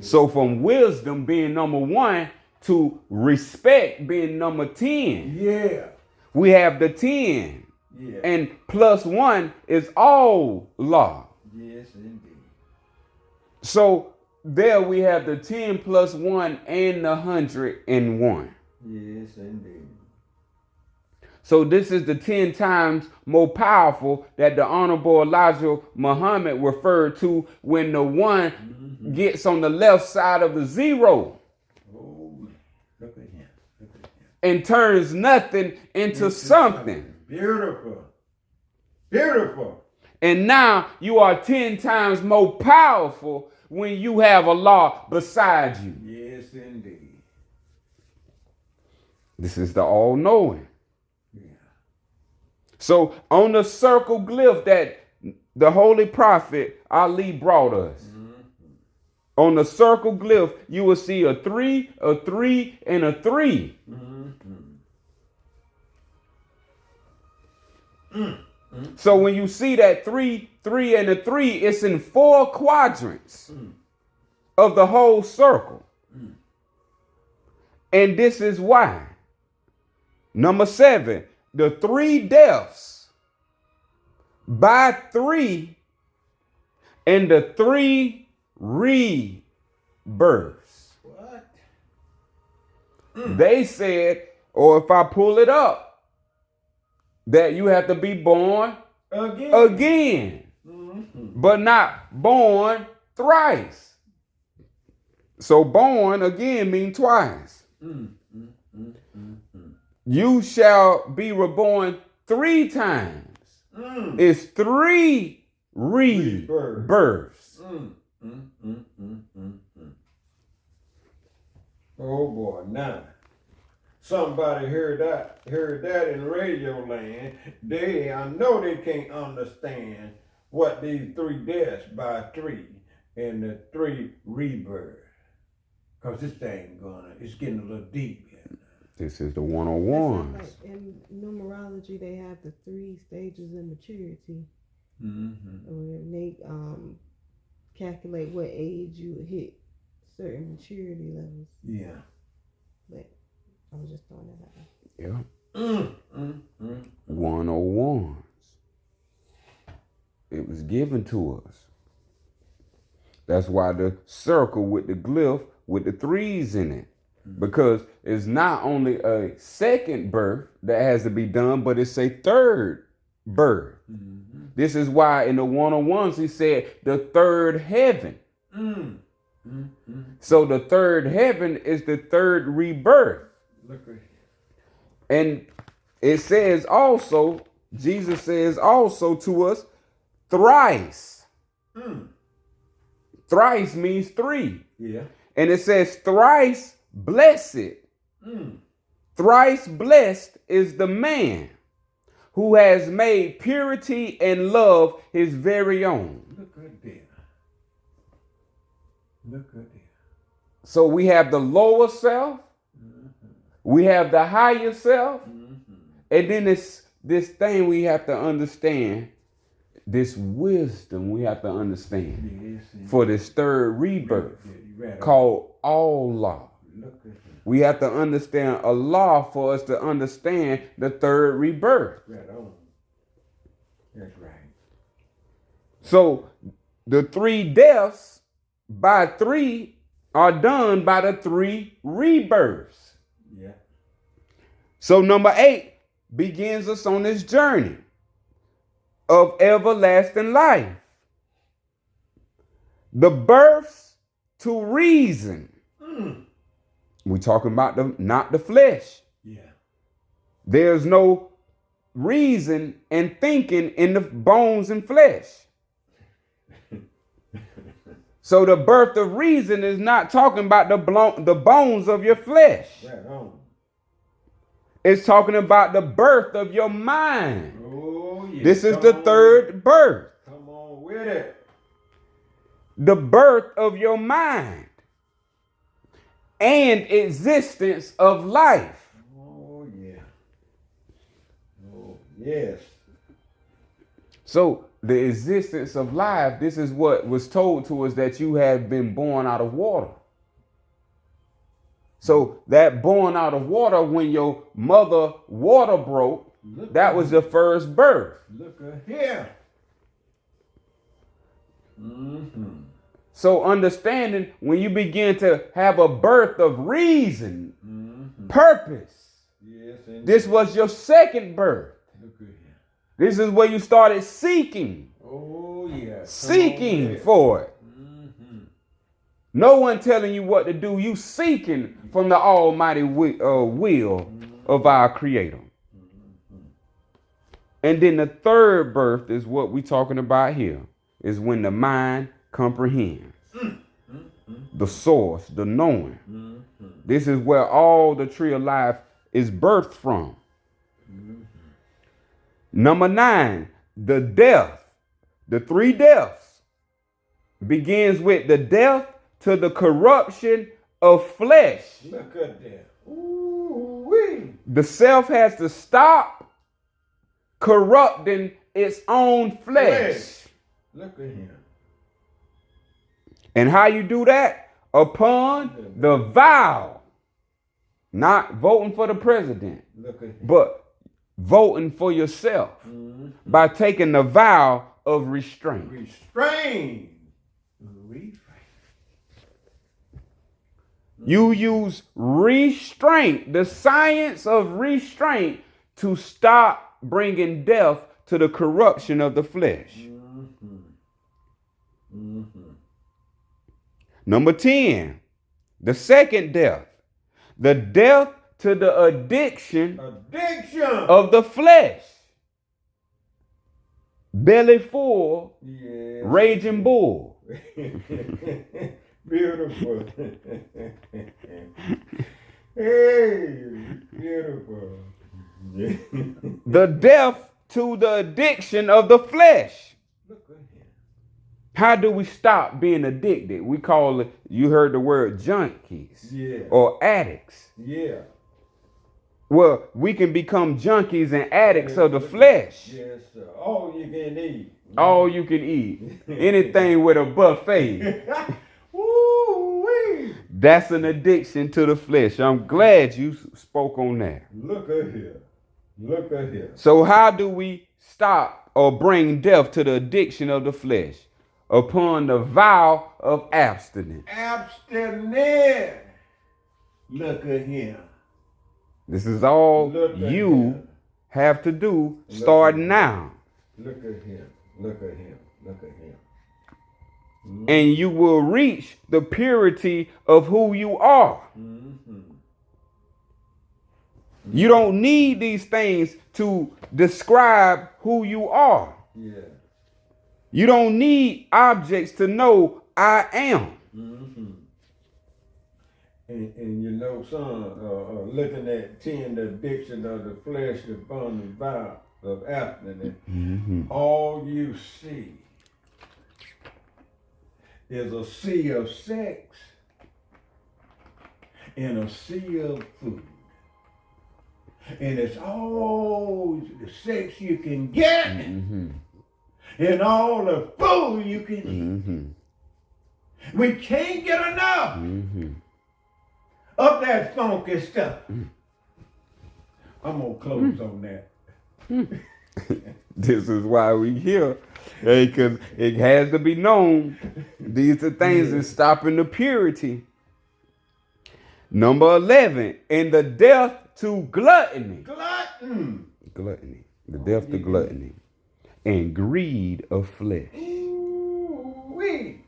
So from wisdom being number 1 to respect being number 10, Yeah. we have the 10. Yeah. And plus 1 is all law. Yes, indeed. So there we have the 10 plus 1 and the 101. Yes, indeed. So this is the 10 times more powerful that the Honorable Elijah Muhammad referred to when the 1 gets on the left side of the 0 Oh, look at him. Look at him. and turns nothing into something. Beautiful. Beautiful. And now you are 10 times more powerful when you have Allah beside you. Yes, indeed. This is the all-knowing. Yeah. So on the circle glyph that the Holy Prophet Ali brought us, on the circle glyph, you will see a 3, a 3, and a 3. So when you see that 3, 3, and a 3, it's in 4 quadrants of the whole circle. And this is why. Number 7, the 3 deaths by 3 and the 3 rebirths. What? They said, or if I pull it up, that you have to be born again, but not born thrice. So born again means twice. You shall be reborn 3 times. It's 3 rebirths. Oh boy, now somebody heard that in radio land. I know they can't understand what these 3 deaths by 3 and the 3 rebirths. Cause this thing it's getting a little deep here. This is the That's 101s. like in numerology, they have the 3 stages of maturity. When they calculate what age you would hit certain maturity levels. Yeah. But I was just throwing that out. Yeah. 101s. It was given to us. That's why the circle with the glyph with the 3s in it. Because it's not only a second birth that has to be done, but it's a third birth. This is why in the 101s he said the third heaven. So the third heaven is the third rebirth. Look at here. And it says also, Jesus says also to us, thrice. Thrice means 3. Yeah. And it says thrice blessed, thrice blessed is the man who has made purity and love his very own. Look at that. Look at that. So we have the lower self, we have the higher self, and then this thing we have to understand, this wisdom we have to understand for this third rebirth called Allah. We have to understand Allah for us to understand the third rebirth. That's right. So the 3 deaths by 3 are done by the 3 rebirths. Yeah. So number 8 begins us on this journey of everlasting life. The births to reason. We're talking about not the flesh. Yeah. There's no reason and thinking in the bones and flesh. So the birth of reason is not talking about the bones of your flesh. Right on. It's talking about the birth of your mind. Oh, yeah. This is the third birth. Come on with it. The birth of your mind and existence of life. Oh, yeah. Oh, yes. So the existence of life, this is what was told to us, that you have been born out of water. So that born out of water, when your mother water broke, that was the first birth. Look at here. So understanding, when you begin to have a birth of reason, purpose, Yes, this was your second birth. look at here. This is where you started seeking, Oh, yeah. seeking for it. No one telling you what to do. You seeking from the almighty will of our Creator. And then the third birth is what we're talking about here, is when the mind comprehends. The source, the knowing. This is where all the tree of life is birthed from. Number 9, the death. The 3 deaths begins with the death to the corruption of flesh. Look at that. Ooh-wee. The self has to stop corrupting its own flesh. Look at him. And how you do that? Upon the vow. Not voting for the president, Look at him. but voting for yourself by taking the vow of restraint. Restrain. You use restraint, the science of restraint, to stop bringing death to the corruption of the flesh. Number 10, the second death, the death to the addiction of the flesh. Belly full, Yes. raging bull. Beautiful. Hey, beautiful. The death to the addiction of the flesh. Look at him. How do we stop being addicted? We call it, you heard the word junkies Yeah. or addicts. Yeah. Well, we can become junkies and addicts of the flesh. Yes, sir. All you can eat. All you can eat. Anything with a buffet. Woo-wee. That's an addiction to the flesh. I'm glad you spoke on that. Look at here. Look at here. So how do we stop or bring death to the addiction of the flesh? Upon the vow of abstinence. Abstinence. Look at him. This is all Look at you him. have to do starting now. Look at him. Look at him. Look at him. And you will reach the purity of who you are. You don't need these things to describe who you are. Yeah. You don't need objects to know I am. And you know, son, looking at 10, the addiction of the flesh, the bond and vow of abstinence, all you see is a sea of sex and a sea of food. And it's all the sex you can get and all the food you can eat. We can't get enough of that funky stuff. I'm gonna close on that. This is why we here. Because it has to be known. These are things that stopping the purity. Number 11, and the death to gluttony. Gluttony. The death to gluttony. And greed of flesh. Ooh-wee.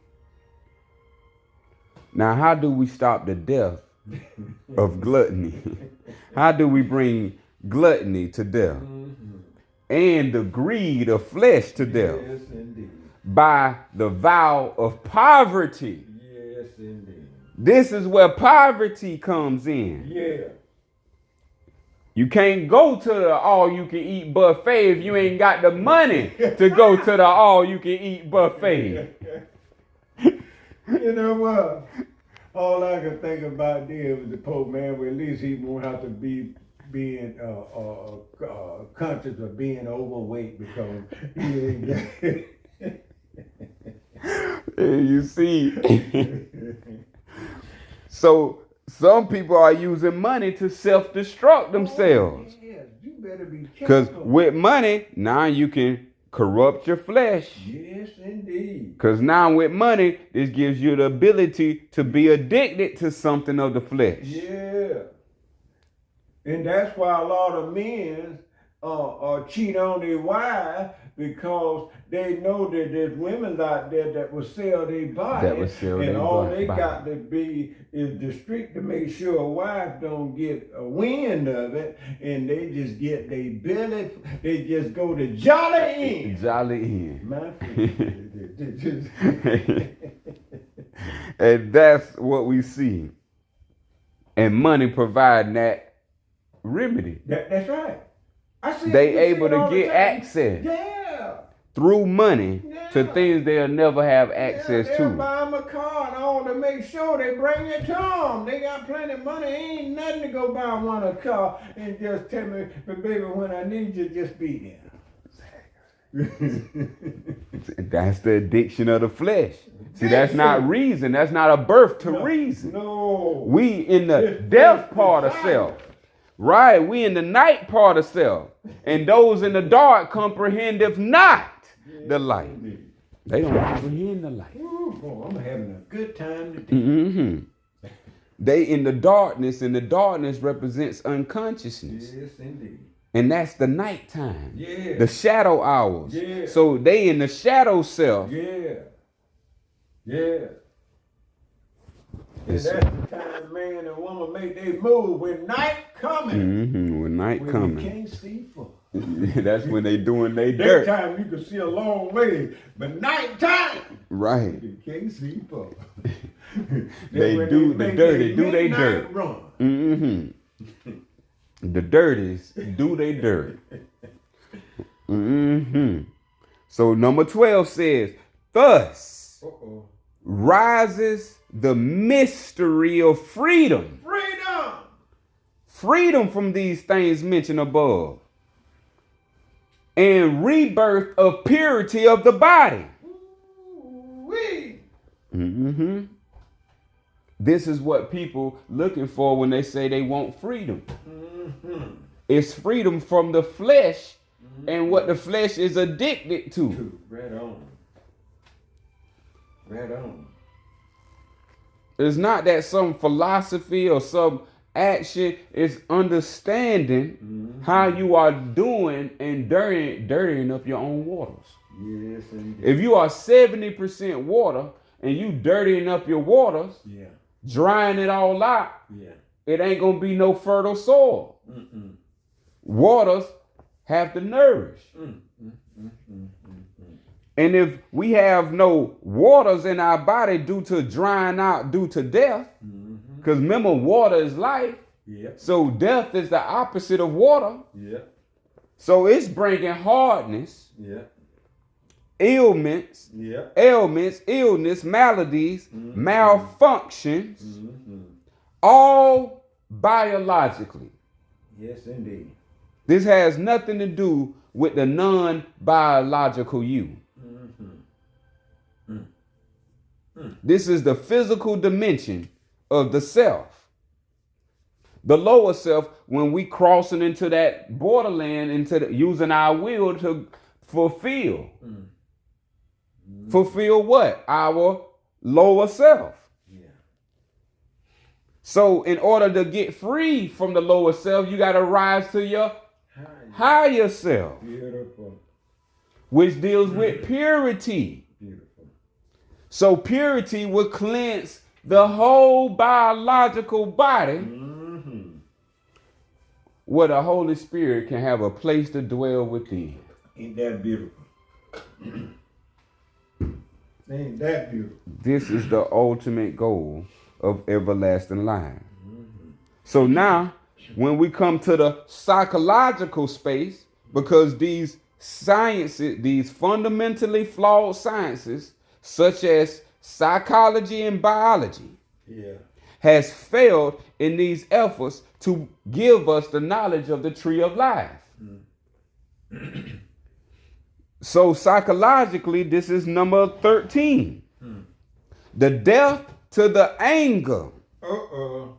Now, how do we stop the death of gluttony? How do we bring gluttony to death? And the greed of flesh to death? Yes, indeed. By the vow of poverty. Yes, indeed. This is where poverty comes in. Yeah. You can't go to the all-you-can-eat buffet if you ain't got the money to go to the all-you-can-eat buffet. You know what? All I could think about there was the Pope, man. Well, at least he won't have to be being conscious of being overweight because he ain't got You see, so some people are using money to self-destruct themselves. Yes, you better be Because careful. with money, now you can corrupt your flesh. Yes, indeed. Because now with money, this gives you the ability to be addicted to something of the flesh. Yeah. And that's why a lot of men cheat on their wives because they know that there's women out there that will sell their body. That will sell and their all body. they got to be is discreet to make sure a wife don't get a wind of it. And they just get their belly. They just go to Jolly Inn. Jolly Inn. My And that's what we see. And money providing that remedy. That's right. I see. They you able see it to all the get time. access Yeah. through money to Yeah. things they'll never have access They'll to. buy them a car and all to make sure they bring it to them. They got plenty of money. Ain't nothing to go buy one a car and just tell me, but baby, when I need you, just be there. That's the addiction of the flesh. See, that's not reason. That's not a birth to reason. No. We in the It's death part of desire. self. Right, we in the night part of self. And those in the dark comprehendeth not the light. They don't comprehend the light. Ooh, boy, I'm having a good time today. They in the darkness, and the darkness represents unconsciousness. Yes, indeed. And that's the nighttime. Yeah. The shadow hours. Yeah. So they in the shadow self. Yeah. Yeah. And Yes, that's the time man and woman make their move when night coming. When night When you coming. can't see for. That's when they doing they dirt. Daytime you can see a long way, but nighttime Right. you can't see for. They When do the make dirt. their They do they midnight dirt. Run. The dirties do they dirt. So number 12 says, thus Uh-oh. rises the mystery of freedom. Freedom. Freedom from these things mentioned above. And rebirth of purity of the body. Ooh-wee. This is what people looking for when they say they want freedom. It's freedom from the flesh and what the flesh is addicted to. Right on. Right on. It's not that some philosophy or some action. It's understanding how you are doing and dirtying up your own waters. Yes, indeed. If you are 70% water and you dirtying up your waters, Yeah. drying it all out, Yeah. it ain't gonna be no fertile soil. Waters have to nourish. And if we have no waters in our body due to drying out, due to death, Because remember, water is life. Yeah. So death is the opposite of water. Yeah. So it's bringing hardness, Yeah. ailments, Yeah. illness, maladies, malfunctions, Mm-hmm. all biologically. Yes, indeed. This has nothing to do with the non-biological you. This is the physical dimension of the self. The lower self, when we crossing into that borderland, using our will to fulfill. Fulfill what? Our lower self. Yeah. So in order to get free from the lower self, you got to rise to your higher self, Beautiful. which deals with purity. Beautiful. So purity will cleanse the whole biological body, where the Holy Spirit can have a place to dwell within. Ain't that beautiful? Ain't that beautiful? This is the ultimate goal of everlasting life. So now, when we come to the psychological space, because these sciences, these fundamentally flawed sciences, such as psychology and biology, Yeah. has failed in these efforts to give us the knowledge of the tree of life. So psychologically, this is number 13. The death to the anger. Uh-oh.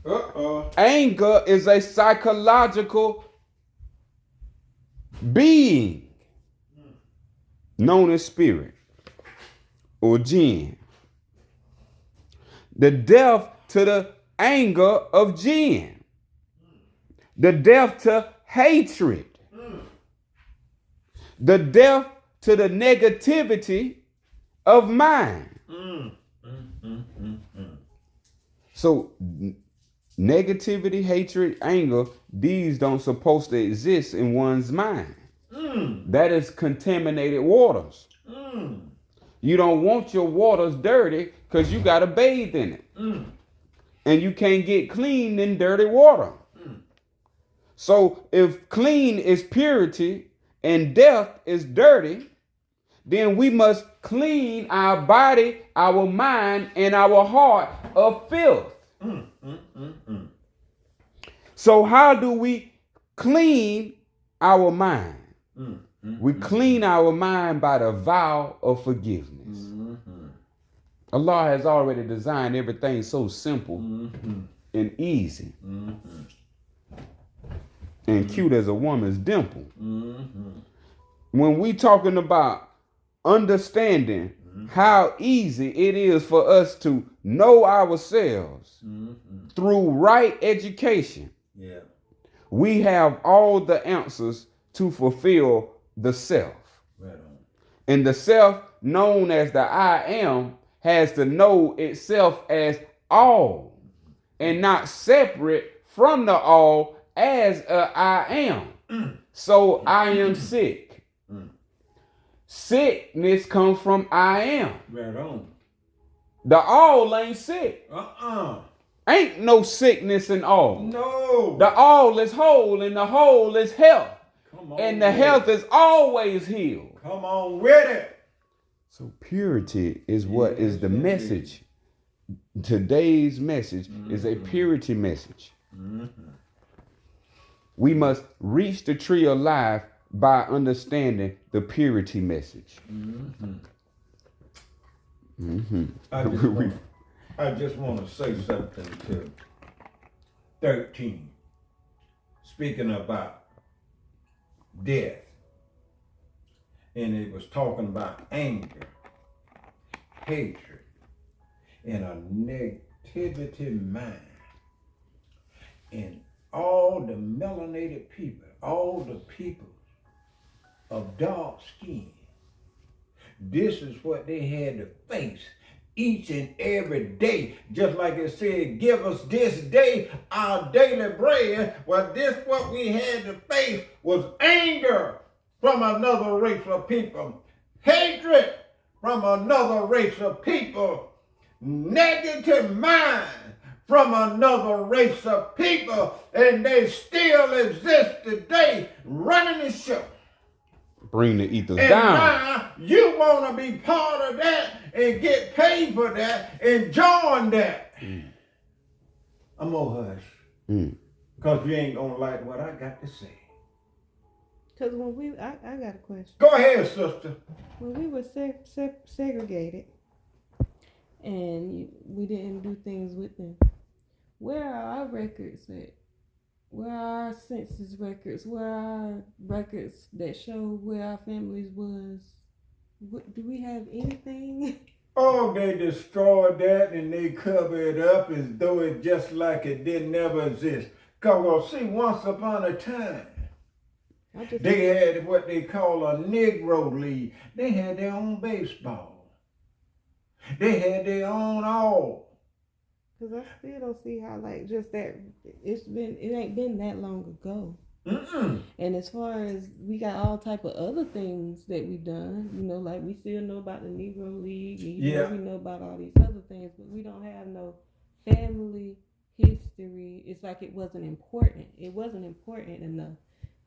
Uh-oh. Anger is a psychological being known as spirit or jinn. The death to the anger of jinn. The death to hatred. The death to the negativity of mind. So negativity, hatred, anger, these don't supposed to exist in one's mind. That is contaminated waters. You don't want your waters dirty because you got to bathe in it. And you can't get clean in dirty water. So if clean is purity and death is dirty, then we must clean our body, our mind, and our heart of filth. So how do we clean our mind? We clean our mind by the vow of forgiveness. Allah has already designed everything so simple and easy. And cute as a woman's dimple. When we talking about understanding how easy it is for us to know ourselves through right education, Yeah. we have all the answers to fulfill the self. Right on. And the self, known as the I am, has to know itself as all and not separate from the all as a I am. So I am sick. Sickness comes from I am. Right on. The all ain't sick. Ain't no sickness in all. No. The all is whole and the whole is health. Come on. And the with health it. is always healed. Come on with it. So purity is what is Yes, the indeed. message. Today's message is a purity message. We must reach the tree of life by understanding the purity message. I just want to say something to 13. Speaking about death. And it was talking about anger, hatred, and a negativity mind. And all the melanated people, all the people of dark skin, this is what they had to face each and every day. Just like it said, give us this day our daily bread. Well, this what we had to face was anger from another race of people, hatred from another race of people, negative mind from another race of people, and they still exist today running the show. Bring the ethos And down. now you want to be part of that and get paid for that and join that. I'm gonna hush because you ain't gonna like what I got to say. Because when I got a question. Go ahead, sister. When we were segregated and we didn't do things with them, where are our records at? Where are our census records? Where are our records that show where our families was? Do we have anything? Oh, they destroyed that and they cover it up as though it just like it didn't never exist. Cause well, see, once upon a time, they had what they call a Negro League. They had their own baseball. They had their own all. Cause I still don't see how like just that. It ain't been that long ago. And as far as we got all type of other things that we done, like we still know about the Negro League, we know about all these other things, but we don't have no family history. It's like it wasn't important. It wasn't important enough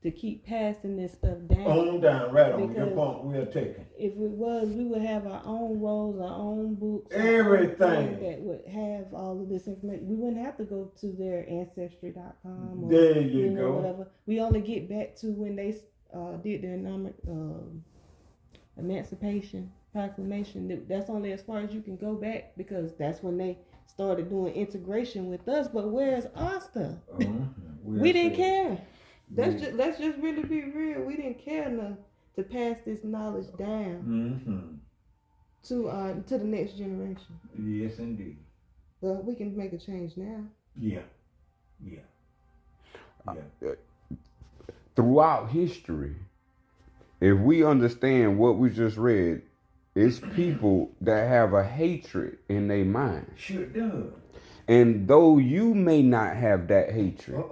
to keep passing this stuff down. On down, right on your point we're taking. If it was, we would have our own rolls, our own books, everything that would have all of this information. We wouldn't have to go to their ancestry.com or there you go. Whatever. We only get back to when they did the Emancipation Proclamation. That's only as far as you can go back because that's when they started doing integration with us. But where's our stuff? We didn't care. Let's just really be real. We didn't care enough to pass this knowledge down to the next generation. Yes, indeed. But we can make a change now. Yeah. Throughout history, if we understand what we just read, it's people that have a hatred in their mind. Sure does. And though you may not have that hatred,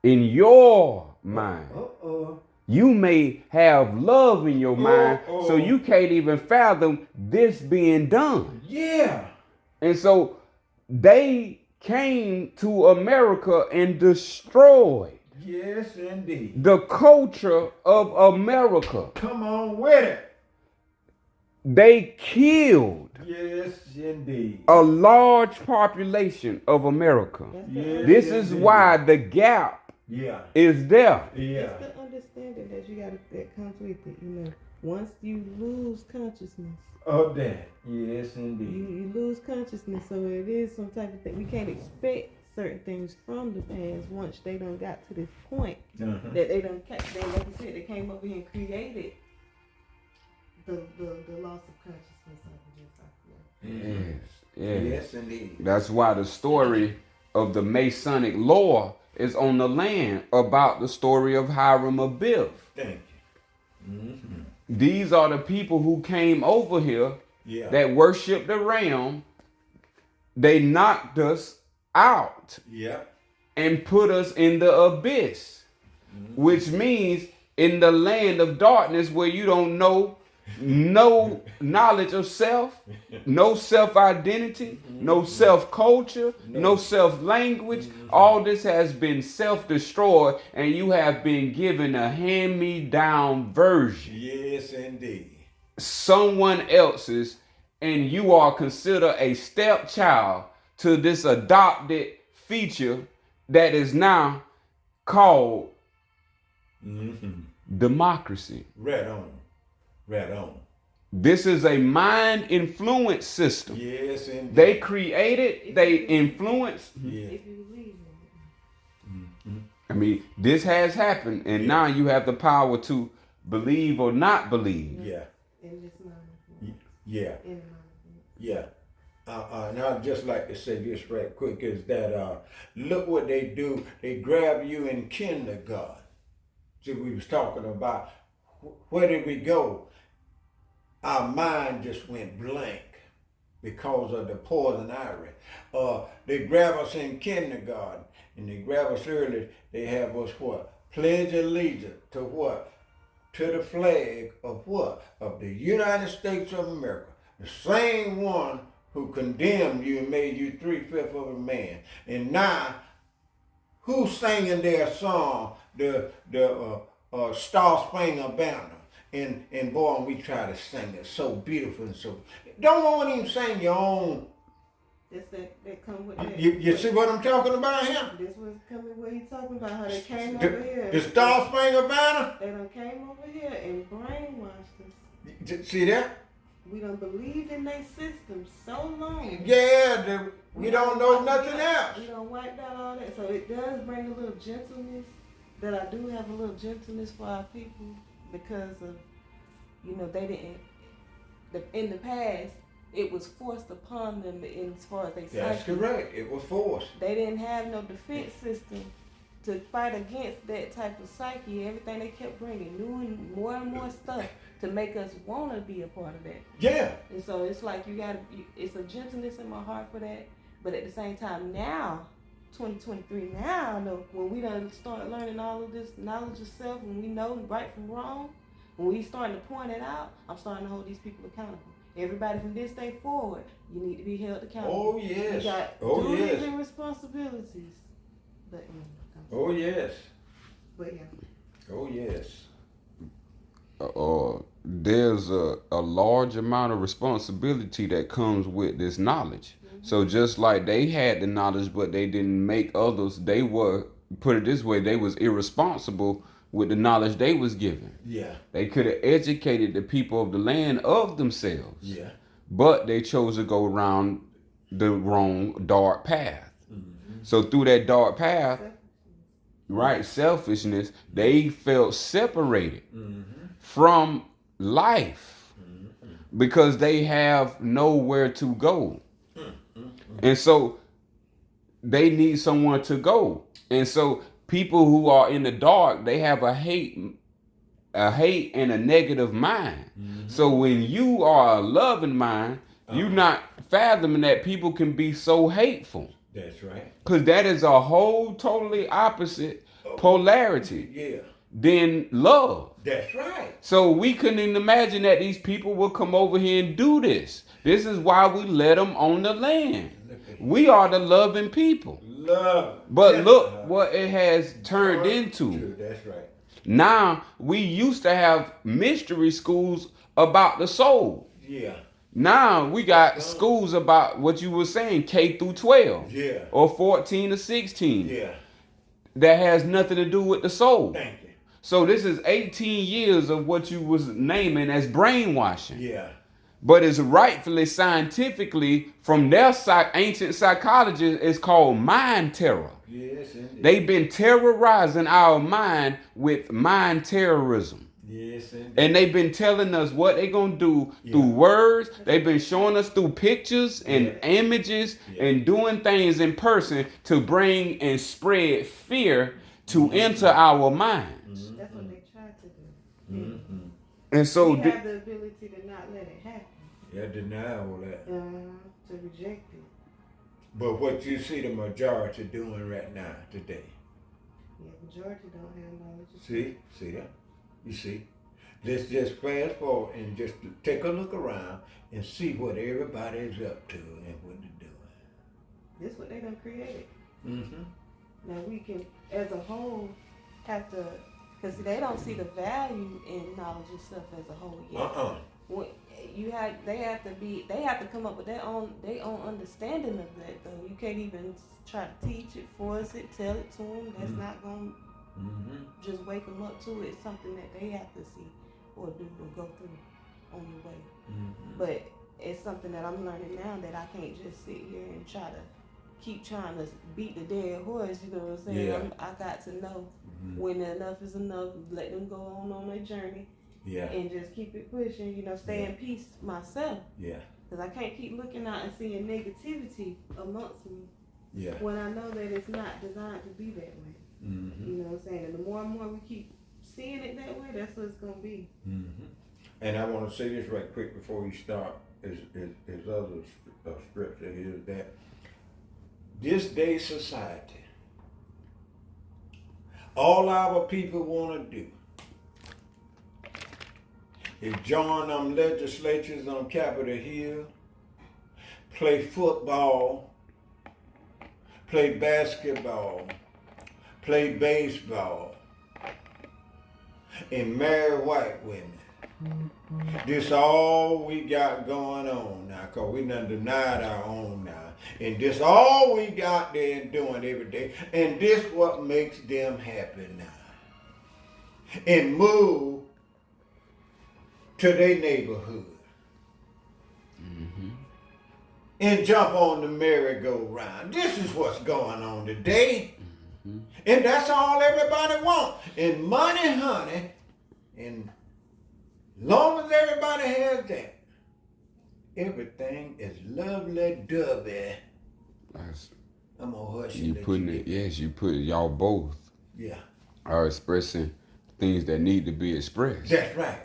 in your mind, you may have love in your mind, so you can't even fathom this being done. Yeah. And so they came to America and destroyed. Yes, indeed. The culture of America. Come on with it. They killed. Yes, indeed. A large population of America. Yes, this is why the gap is there. It's the understanding that comes with it, Once you lose consciousness of that, yes, indeed. You lose consciousness, so it is some type of thing. We can't expect certain things from the past once they done got to this point that they done, like you said, they came over here and created the loss of consciousness of it. Yes, indeed. That's why the story of the Masonic law is on the land about the story of Hiram Abiff. Thank you. These are the people who came over here that worshiped the ram. They knocked us out and put us in the abyss, which means in the land of darkness where you don't know no knowledge of self, no self-identity, no self-culture, no self-language. All this has been self-destroyed, and you have been given a hand-me-down version. Yes, indeed. Someone else's, and you are considered a stepchild to this adopted feature that is now called democracy. Right on. This is a mind influence system. Yes, indeed. They created, they influenced. If you believe in it. I mean, this has happened, and now you have the power to believe or not believe. And it's not. And I'd just like to say this right quick is that look what they do. They grab you in kindergarten. See, we was talking about where did we go? Our mind just went blank because of the poison ivy. They grab us in kindergarten and they grab us early. They have us what? Pledge allegiance to what? To the flag of what? Of the United States of America. The same one who condemned you and made you 3/5 of a man. And now, who's singing their song, the Star Spangled Banner? And boy, we try to sing it so beautiful and so. Don't want even sing your own. That's that come with that. You see what I'm talking about here? This was coming where he talking about how they came over here. The Star Spangled Banner? They done came over here and brainwashed us. See that? We done believed in their system so long. Yeah, we don't know nothing else. We done wiped out all that. So it does bring a little gentleness, that I do have a little gentleness for our people because of, they didn't, in the past, it was forced upon them as far as they That's correct. It was forced. They didn't have no defense system to fight against that type of psyche. Everything they kept bringing, new and more stuff to make us want to be a part of that. Yeah. And so it's like it's a gentleness in my heart for that. But at the same time, now, 2023, now I know when we done start learning all of this knowledge of self, when we know right from wrong, when we starting to point it out, I'm starting to hold these people accountable. Everybody from this day forward, you need to be held accountable. Oh, yes. You got duties and responsibilities. But, oh, yes. But, yeah. Oh, yes. There's a large amount of responsibility that comes with this knowledge. Mm-hmm. So just like they had the knowledge, but they didn't make others, they were, put it this way, they was irresponsible with the knowledge they was given. Yeah. They could have educated the people of the land of themselves. Yeah. But they chose to go around the wrong dark path. Mm-hmm. So through that dark path, right, selfishness, they felt separated from life because they have nowhere to go. And so they need someone to go. And so people who are in the dark, they have a hate and a negative mind. So when you are a loving mind, you're not fathoming that people can be so hateful. That's right. Because that is a whole totally opposite polarity than love. That's right. So we couldn't even imagine that these people would come over here and do this. This is why we let them on the land. We are the loving people. Love. But look what it has turned into. That's right. Now, we used to have mystery schools about the soul. Yeah. Now, we got schools about what you were saying, K through 12. Yeah. Or 14 to 16. Yeah. That has nothing to do with the soul. Thank you. So this is 18 years of what you was naming as brainwashing. Yeah. But it's rightfully, scientifically, from their ancient psychologists, it's called mind terror. Yes, indeed. They've been terrorizing our mind with mind terrorism. Yes, indeed. And they've been telling us what they're going to do through words. They've been showing us through pictures and images and doing things in person to bring and spread fear to enter our minds. That's what they tried to do. And so we have the ability to not let it happen. Yeah, deny all that. To reject it. But what you see the majority doing right now, today. Yeah, majority don't have knowledge. See that? You see? Let's just fast forward and just take a look around and see what everybody is up to and what they're doing. This what they done created. Mm-hmm. Now we can, as a whole, have to, because they don't see the value in knowledge itself as a whole yet. They have to come up with their own understanding of that though. You can't even try to teach it, force it, tell it to them. That's not going to just wake them up to it. It's something that they have to see or do or go through on the way. But it's something that I'm learning now that I can't just sit here and try to keep trying to beat the dead horse, you know what I'm saying? Yeah. I got to know when enough is enough, let them go on their journey. Yeah. And just keep it pushing, stay in peace myself. Yeah. Because I can't keep looking out and seeing negativity amongst me. Yeah. When I know that it's not designed to be that way. You know what I'm saying? And the more and more we keep seeing it that way, that's what it's going to be. And I want to say this right quick before we start. Is other scripture here that this day society, all our people want to do is join them legislatures on Capitol Hill play football, play basketball, play baseball, and marry white women. This all we got going on now, cause we done denied our own now. And this all we got there doing every day. And this what makes them happy now. And move to their neighborhood. And jump on the merry-go-round. This is what's going on today. And that's all everybody wants. And money, honey, and long as everybody has that, everything is lovely-dovey. I'm gonna hush You and putting it, yes, you put y'all both Yeah, are expressing things that need to be expressed. that's right.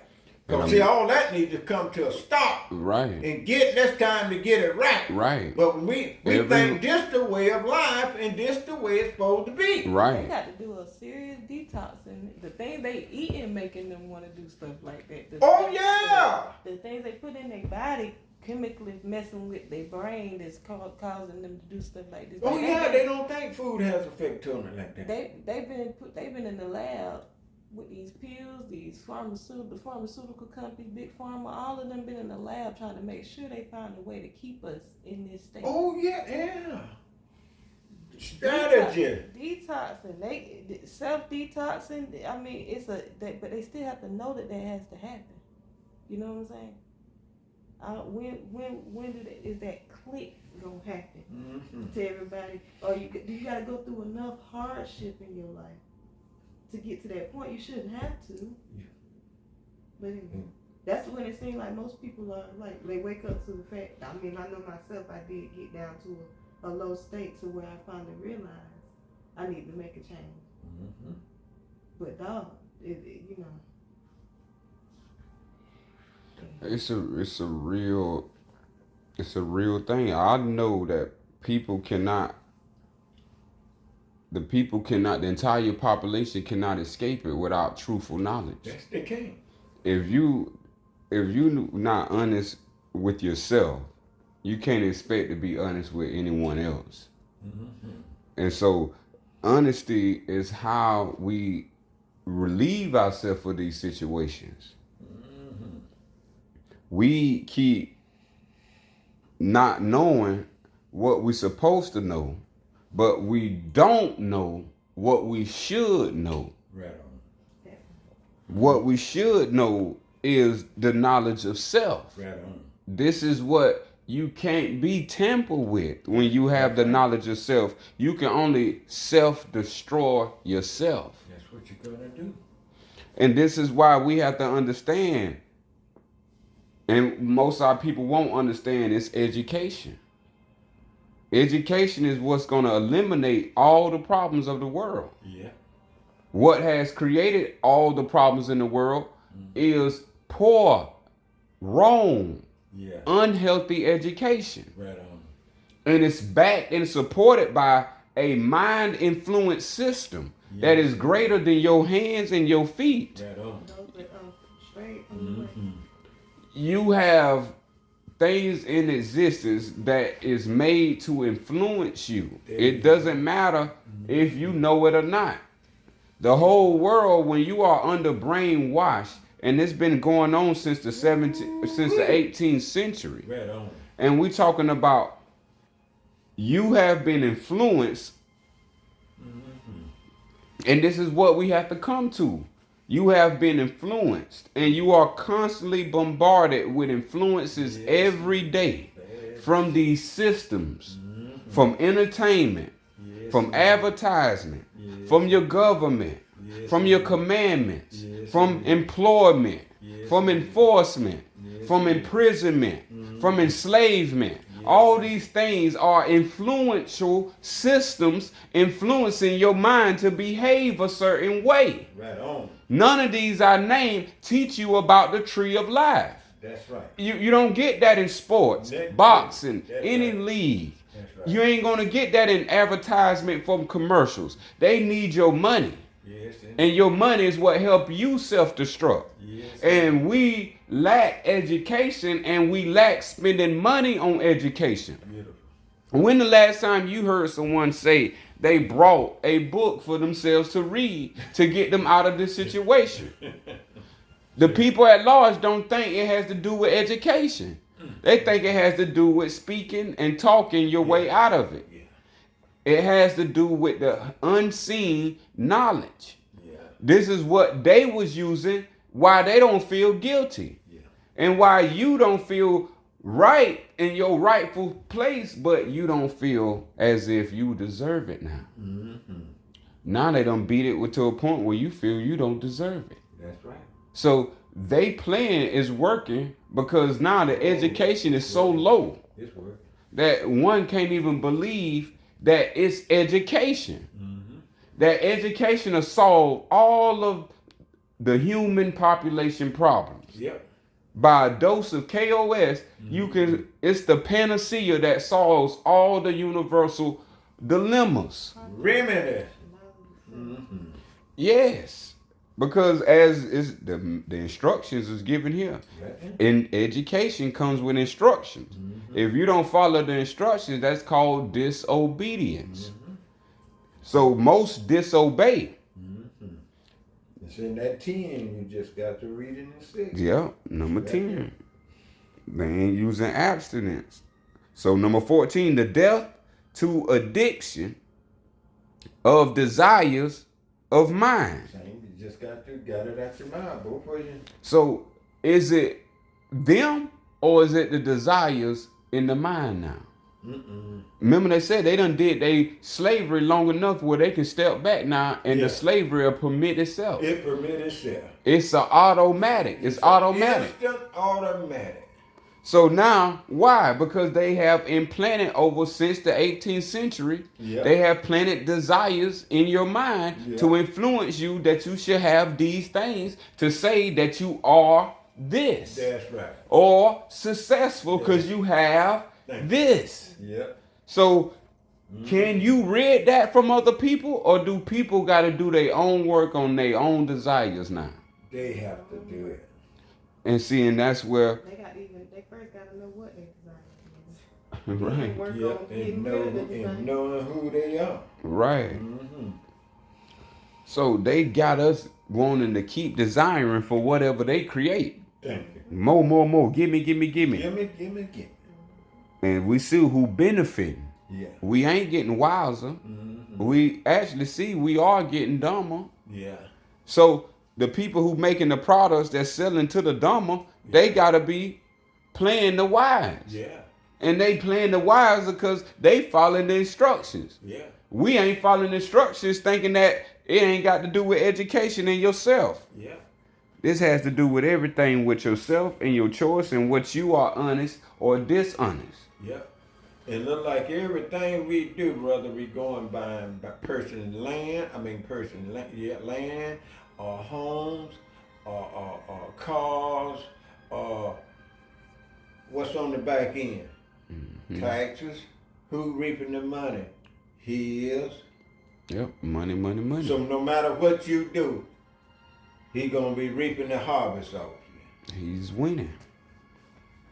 And Cause see, all that needs to come to a stop. Right. And it's time to get it right. Right. But we think this the way of life and this the way it's supposed to be. They Right. got to do a serious detox, and the things they eating making them want to do stuff like that. The things they put in their body chemically messing with their brain that's causing them to do stuff like this. Oh yeah, they don't think food has effect to them like that. They've been in the lab with these pills, these pharmaceutical companies, big pharma, all of them been in the lab trying to make sure they find a way to keep us in this state. Oh yeah. Strategy. Detoxing, they self-detoxing. I mean, but they still have to know that has to happen. You know what I'm saying? When is that click gonna happen to everybody? Or you gotta go through enough hardship in your life to get to that point? You shouldn't have to. Yeah. But anyway, that's when it seems like most people are like, they wake up to the fact. I mean, I know myself, I did get down to a low state to where I finally realized I need to make a change. But dog, you know. It's a real thing. I know that the entire population cannot escape it without truthful knowledge. Yes, they can. If you not honest with yourself, you can't expect to be honest with anyone else. And so honesty is how we relieve ourselves of these situations. We keep not knowing what we're supposed to know, but we don't know what we should know. Right on. What we should know is the knowledge of self. Right on. This is what you can't be tampered with when you have the knowledge of self. You can only self-destroy yourself. That's what you're gonna do. And this is why we have to understand, and most of our people won't understand, it's education. Education is what's going to eliminate all the problems of the world. Yeah. What has created all the problems in the world is poor, wrong, unhealthy education. Right on. And it's backed and supported by a mind-influenced system that is greater than your hands and your feet. Right on. You have things in existence that is made to influence you. It doesn't matter if you know it or not. The whole world, when you are under brainwash, and it's been going on since the 18th century. Right on. And we're talking about you have been influenced. And this is what we have to come to. You have been influenced, and you are constantly bombarded with influences every day from these systems, from entertainment, from advertisement, from your government, from your commandments, from employment, from enforcement, from imprisonment, from enslavement. All these things are influential systems influencing your mind to behave a certain way. Right on. None of these I named teach you about the tree of life. That's right. You don't get that in sports, boxing, any league. That's right. You ain't gonna get that in advertisement from commercials. They need your money. Yes. And your money is what help you self-destruct. Yes. And we lack education, and we lack spending money on education. Beautiful. When the last time you heard someone say they brought a book for themselves to read to get them out of this situation? The people at large don't think it has to do with education. They think it has to do with speaking and talking your way out of it. It has to do with the unseen knowledge. Yeah. This is what they was using, why they don't feel guilty. Yeah. And why you don't feel right in your rightful place, but you don't feel as if you deserve it now. Mm-hmm. Now they done beat it to a point where you feel you don't deserve it. That's right. So they plan is working because now the education is so low It's working. that one can't even believe that it's education. Mm-hmm. That education will solve all of the human population problems. Yep. By a dose of KOS, you can. It's the panacea that solves all the universal dilemmas. Remedy. Mm-hmm. Yes, because as is the instructions is given here. Right. In education comes with instructions. Mm-hmm. If you don't follow the instructions, that's called disobedience. Mm-hmm. So most disobey. Mm-hmm. It's in that 10 you just got to read in the 6. Yeah, number 10. They ain't using abstinence. So number 14, the death to addiction of desires of mind. Same, you just got it out your mind, both of you. So is it them or is it the desires in the mind now? Mm-mm. Remember they said they done did they slavery long enough where they can step back now and the slavery will permit itself. It permits itself. It's an automatic. It's automatic. Instant automatic. So now, why? Because they have implanted over since the 18th century, they have planted desires in your mind to influence you that you should have these things to say that you are this. That's right. Or successful because you have this. Yep. So can you read that from other people, or do people got to do their own work on their own desires now? They have to do it. And see, and that's where they first got to know what they desire. right, Work Yep. on getting rid of the desire. And knowing who they are. right. Mm-hmm. So they got us wanting to keep desiring for whatever they create. Thank you. More. Give me. Give me. And we see who benefiting. Yeah. We ain't getting wiser. Mm-hmm. We actually see we are getting dumber. Yeah. So the people who making the products that's selling to the dumber, they gotta be playing the wise. Yeah. And they playing the wise because they following the instructions. Yeah. We ain't following instructions thinking that it ain't got to do with education and yourself. Yeah. This has to do with everything with yourself and your choice and what you are honest or dishonest. Yep. It look like everything we do, brother, we going by person land, land, or homes, or cars, or what's on the back end? Mm-hmm. Taxes. Who reaping the money? He is. Yep, money. So no matter what you do, he gonna be reaping the harvest off you. He's winning.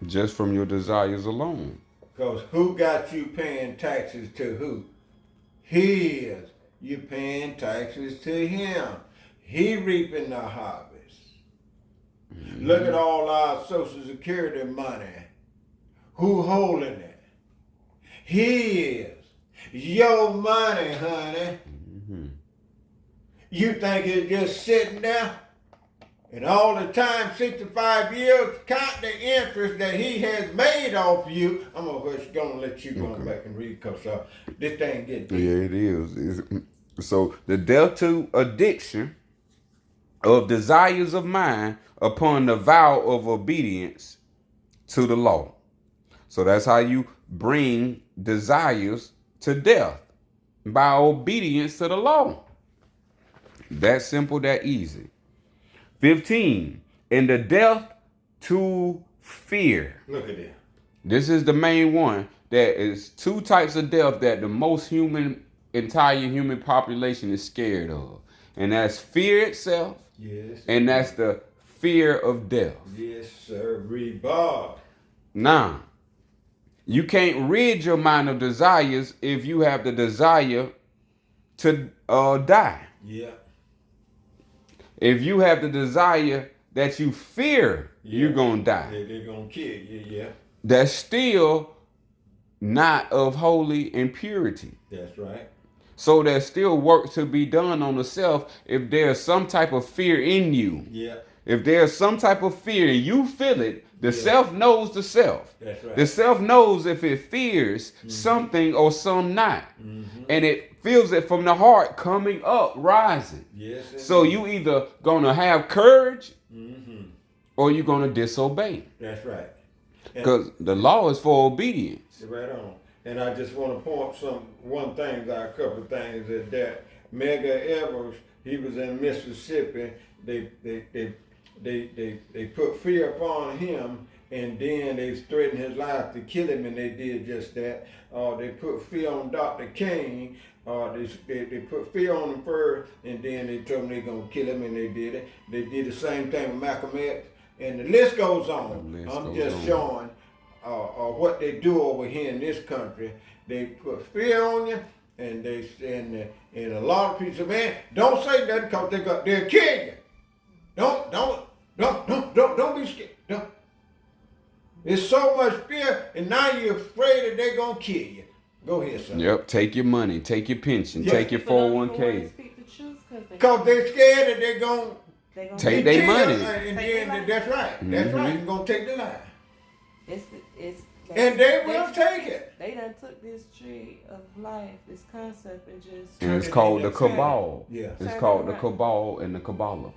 Just from your desires alone. Because who got you paying taxes to who? He is. You paying taxes to him. He reaping the harvest. Mm-hmm. Look at all our Social Security money. Who holding it? He is. Your money, honey. Mm-hmm. You think it's just sitting there? And all the time, 65 years, count the interest that he has made off you. I'm gonna let you go back and read because this thing get deep. Yeah, it is. So the death to addiction of desires of mind upon the vow of obedience to the law. So that's how you bring desires to death, by obedience to the law. That simple, that easy. 15, and the death to fear. Look at that. This is the main one. There is two types of death that the most entire human population is scared of. and that's fear itself, Yes. and that's the fear of death. Yes, sir. Bob. Now, you can't rid your mind of desires if you have the desire to die. Yeah. If you have the desire that you fear you're going to die, They're going to kill you, yeah. that's still not of holy and purity. That's right. So there's still work to be done on the self if there's some type of fear in you. Yeah. If there's some type of fear and you feel it, the self knows the self. That's right. The self knows if it fears something or some not. And it feels it from the heart coming up, rising. Yes. So you either gonna have courage or you're gonna disobey. That's right. Because the law is for obedience. Right on. And I just want to point a couple of things that Medgar Evers, he was in Mississippi. They put fear upon him, and then they threatened his life to kill him, and they did just that. They put fear on Dr. King. They put fear on him first, and then they told him they're gonna kill him, and they did it. They did the same thing with Malcolm X, and the list goes on. I'm just showing what they do over here in this country. They put fear on you, and and a lot of people say, man, don't say that because they'll kill you. Don't be scared. Don't. There's so much fear, and now you're afraid that they're gonna kill you. Go ahead, son. Yep, take your money, take your pension, take your 401k. Because they're scared that they're gonna take their money. And then that's right. That's right. You're gonna take the line. And they will take it. They done took this tree of life, this concept, and just And it's called the cabal. Yeah. It's called the cabal and the Kabbalah.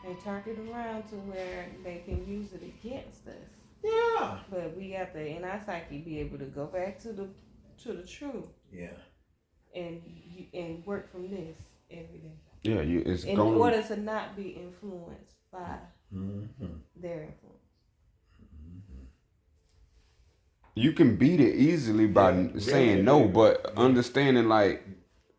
They turned it around to where they can use it against us. Yeah. But we have to, in our psyche, be able to go back to the truth. Yeah. And work from this every day. Yeah, in order to not be influenced by their influence. You can beat it easily by saying no, but understanding like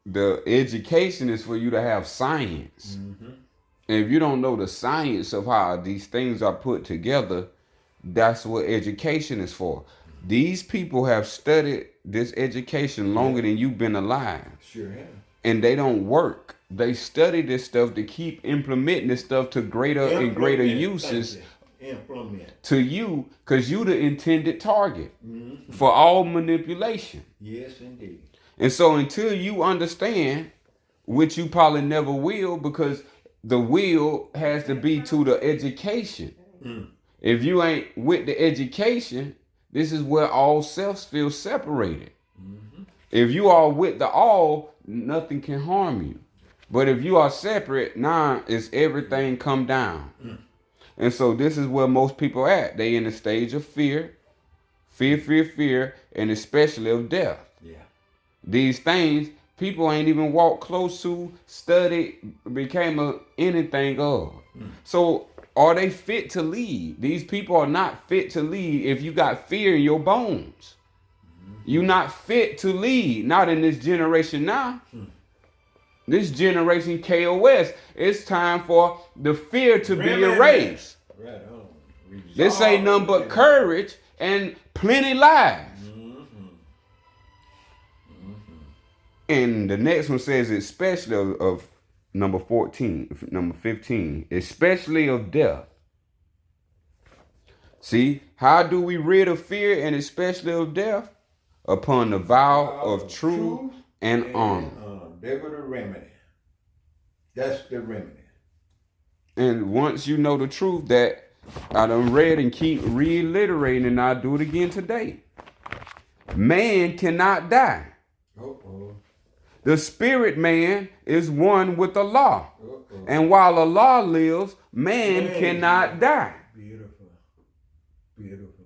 the education is for you to have science. And if you don't know the science of how these things are put together, that's what education is for. These people have studied this education longer than you've been alive. Sure have. And they don't work. They study this stuff to keep implementing this stuff to greater and greater uses to you, because you the intended target for all manipulation. Yes, indeed. And so until you understand, which you probably never will, because the will has to be to the education. If you ain't with the education, this is where all selves feel separated. If you are with the all, nothing can harm you. But if you are separate, now it's everything come down. And so this is where most people at. They in the stage of fear, and especially of death. Yeah. These things people ain't even walked close to, studied, became anything of. So are they fit to lead? These people are not fit to lead if you got fear in your bones. You're not fit to lead, not in this generation now. This generation KOS, it's time for the fear to be erased. Right on. This ain't nothing but courage and plenty life. And the next one says, especially of number 15, especially of death. See, how do we rid of fear and especially of death? Upon the vow of truth and honor. They were the remedy. That's the remedy. And once you know the truth that I done read and keep reiterating, and I'll do it again today. Man cannot die. The spirit man is one with Allah. And while Allah lives, man cannot die. Beautiful.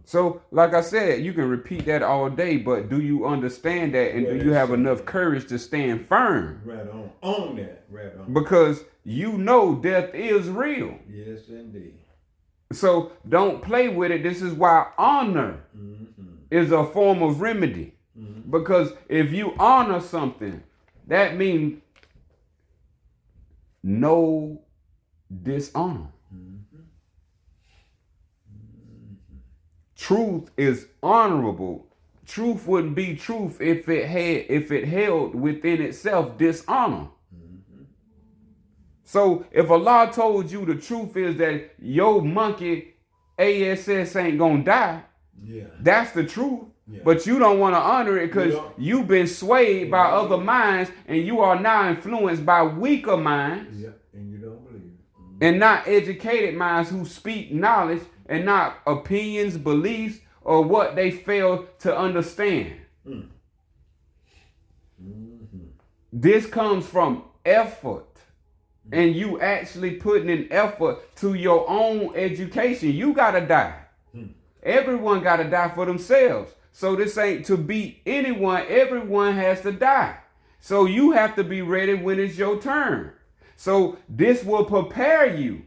So, like I said, you can repeat that all day, but do you understand that, and do you have enough courage to stand firm? Right on. Own that. Right on. Because you know death is real. Yes, indeed. So don't play with it. This is why honor is a form of remedy. Because if you honor something, that means no dishonor. Truth is honorable. Truth wouldn't be truth if it held within itself dishonor. So if Allah told you the truth is that your monkey ASS ain't gonna die, that's the truth. Yeah. But you don't want to honor it because you've been swayed by other minds, and you are now influenced by weaker minds. Yeah, and you don't believe it. And not educated minds who speak knowledge and not opinions, beliefs, or what they fail to understand. This comes from effort. And you actually putting in effort to your own education. You got to die. Everyone got to die for themselves. So this ain't to beat anyone. Everyone has to die. So you have to be ready when it's your turn. So this will prepare you,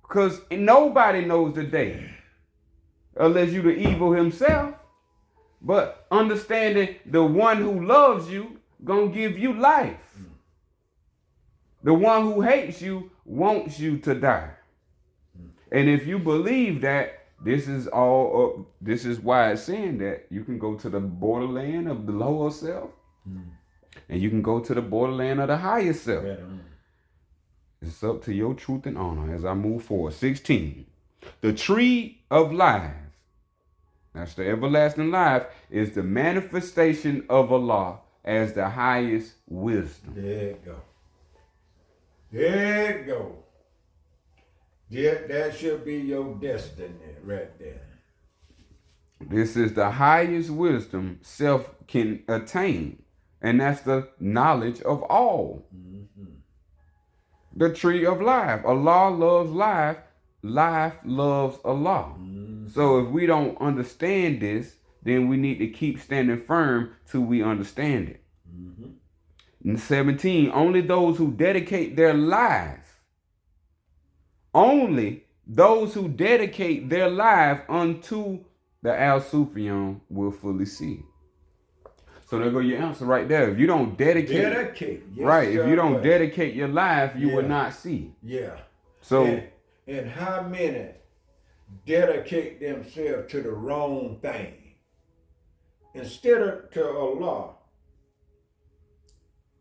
because nobody knows the day unless you the evil himself. But understanding the one who loves you gonna give you life. The one who hates you wants you to die. And if you believe that, this is why it's saying that you can go to the borderland of the lower self, and you can go to the borderland of the higher self. It's up to your truth and honor as I move forward. 16. The tree of life, that's the everlasting life, is the manifestation of Allah as the highest wisdom. There you go. There you go. That should be your destiny right there. This is the highest wisdom self can attain, and that's the knowledge of all. The tree of life. Allah loves life. Life loves Allah. So if we don't understand this, then we need to keep standing firm till we understand it. And 17, only those who dedicate their life, only those who dedicate their life unto the Al-Sufyan will fully see. So there go your answer right there. If you don't dedicate yes, right, if you don't dedicate your life, you will not see. Yeah. So and how many dedicate themselves to the wrong thing instead of to Allah?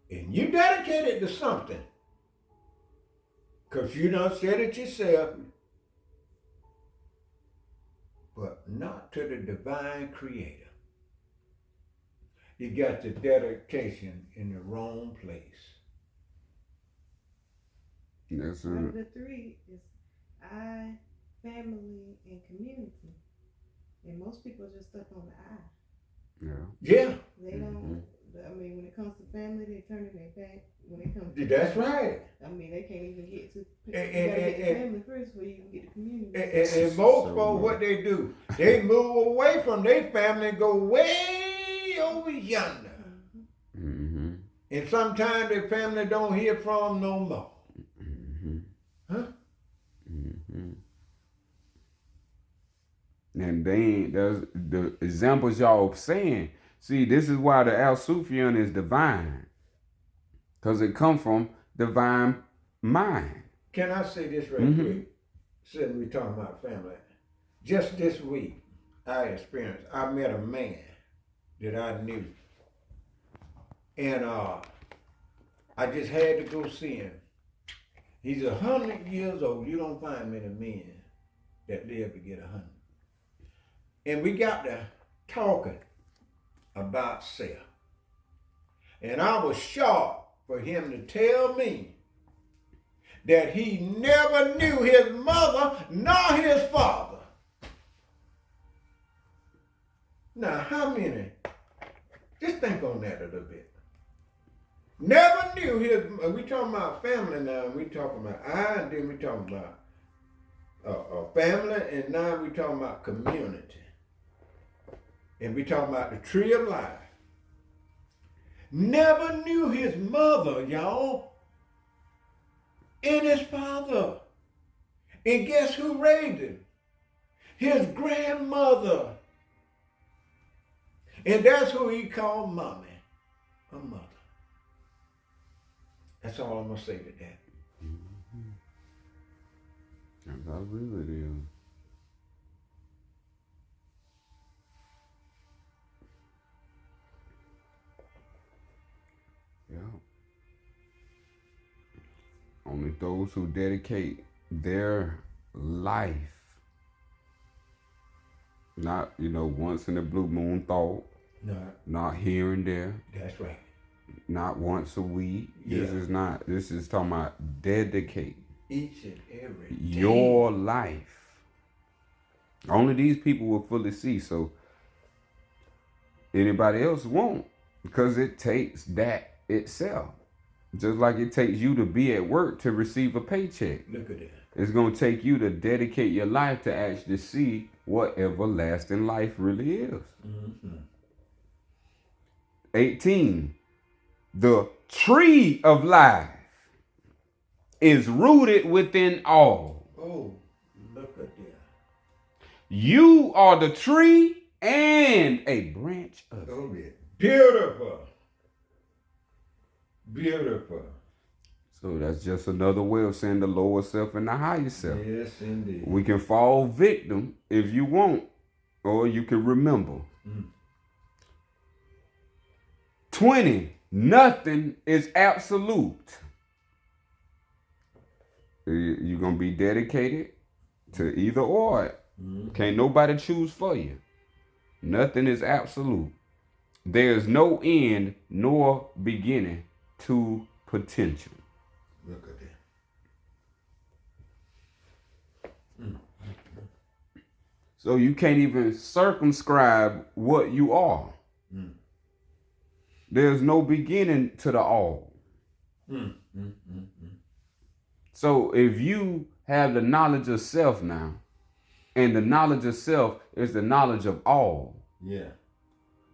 And you dedicated to something, because you done said it yourself, but not to the divine creator. You got the dedication in the wrong place. Yes, sir. Number 3 is I, family, and community. And most people just stuck on the I. Yeah. They don't. I mean, when it comes to family, they turn their back. When it comes to that's right. I mean, they can't even get to. You gotta get the family first before you can get the community. And most folks, what they do, they move away from their family and go way over yonder. And sometimes their family don't hear from them no more. Huh? And there's the examples y'all saying. See, this is why the Al-Sufyan is divine, because it comes from divine mind. Can I say this right quick? Since we talking about family, just this week I met a man that I knew, and I just had to go see him. He's 100 years old. You don't find many men that live to get 100. And we got to talking about self. And I was shocked for him to tell me that he never knew his mother nor his father. Now, how many? Just think on that a little bit. Never knew we talking about family now, we talking about I, and then we talking about family, and now we talking about community. And we talking about the tree of life. Never knew his mother, y'all, and his father. And guess who raised him? His grandmother. And that's who he called mommy, her mother. That's all I'm going to say to that. I agree with you. Yeah. Only those who dedicate their life, not, once in a blue moon thought, No, not here and there, that's right. not once a week. Yeah. This is talking about dedicate Each and every day. your life. Only these people will fully see, so anybody else won't, because it takes that itself. Just like it takes you to be at work to receive a paycheck. Look at that. It's going to take you to dedicate your life to actually see what everlasting life really is. Mm-hmm. 18. The tree of life is rooted within all. Oh, look at that. You are the tree and a branch of it. Oh, yeah. Beautiful. Beautiful. So that's just another way of saying the lower self and the higher self. Yes, indeed. We can fall victim if you want, or you can remember. 20. Nothing is absolute. You're going to be dedicated to either or. Can't nobody choose for you. Nothing is absolute. There is no end nor beginning to potential. Look at that. So you can't even circumscribe what you are. There's no beginning to the all. So if you have the knowledge of self now, and the knowledge of self is the knowledge of all. Yeah.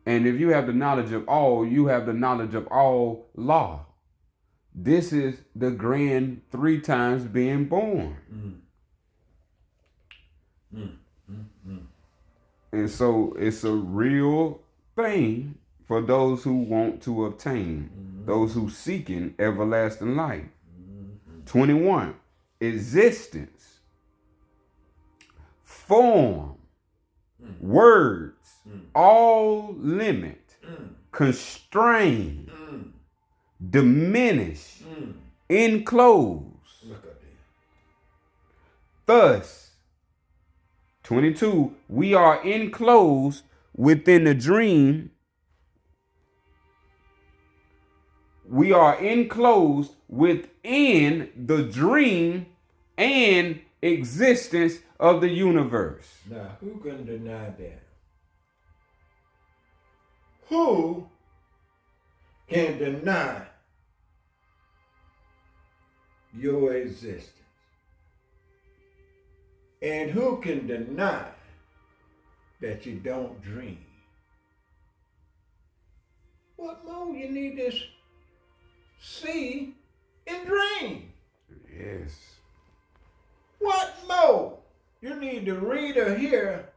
And if you have the knowledge of all, you have the knowledge of all law. This is the grand 3 times being born. And so it's a real thing for those who want to obtain, those who seeking everlasting life. 21. Existence, form, words, all limit, constrain, diminish, enclose. Look at that. Thus, 22, we are enclosed within the dream. We are enclosed within the dream and existence of the universe. Now, who can deny that? Who can deny your existence? And who can deny that you don't dream? What more you need to see and dream? Yes. What more you need to read or hear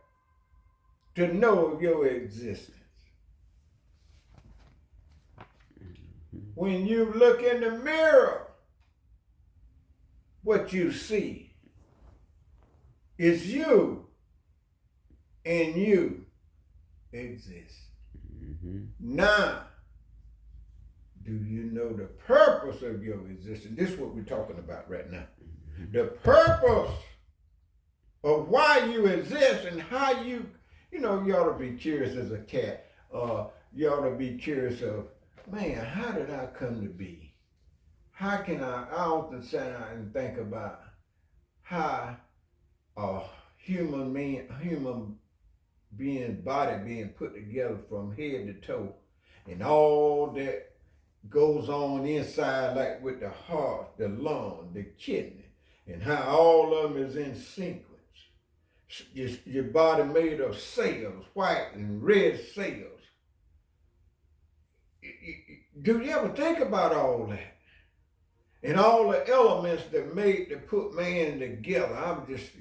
to know of your existence? When you look in the mirror, what you see is you, and you exist. Now, do you know the purpose of your existence? This is what we're talking about right now. The purpose of why you exist and how you ought to be curious as a cat. You ought to be curious of, man, how did I come to be? How can I often sit down and think about how a human being body being put together from head to toe, and all that goes on inside, like with the heart, the lung, the kidney, and how all of them is in sequence. Your body made of cells, white and red cells. Do you ever think about all that? And all the elements that put man together. I'm just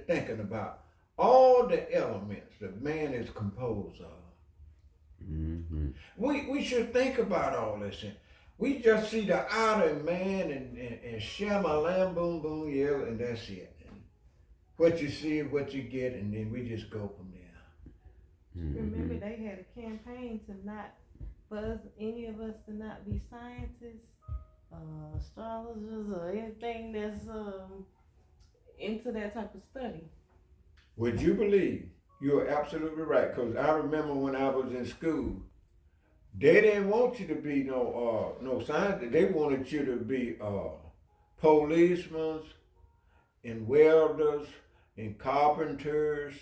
thinking about all the elements that man is composed of. We should think about all this. We just see the outer man and shama lamb boom boom yell, and that's it. And what you see is what you get, and then we just go from there. Remember, they had a campaign to not, for us, any of us to not be scientists, astrologers, or anything that's into that type of study. Would you believe? You're absolutely right. Because I remember when I was in school, they didn't want you to be no scientist. They wanted you to be policemen and welders and carpenters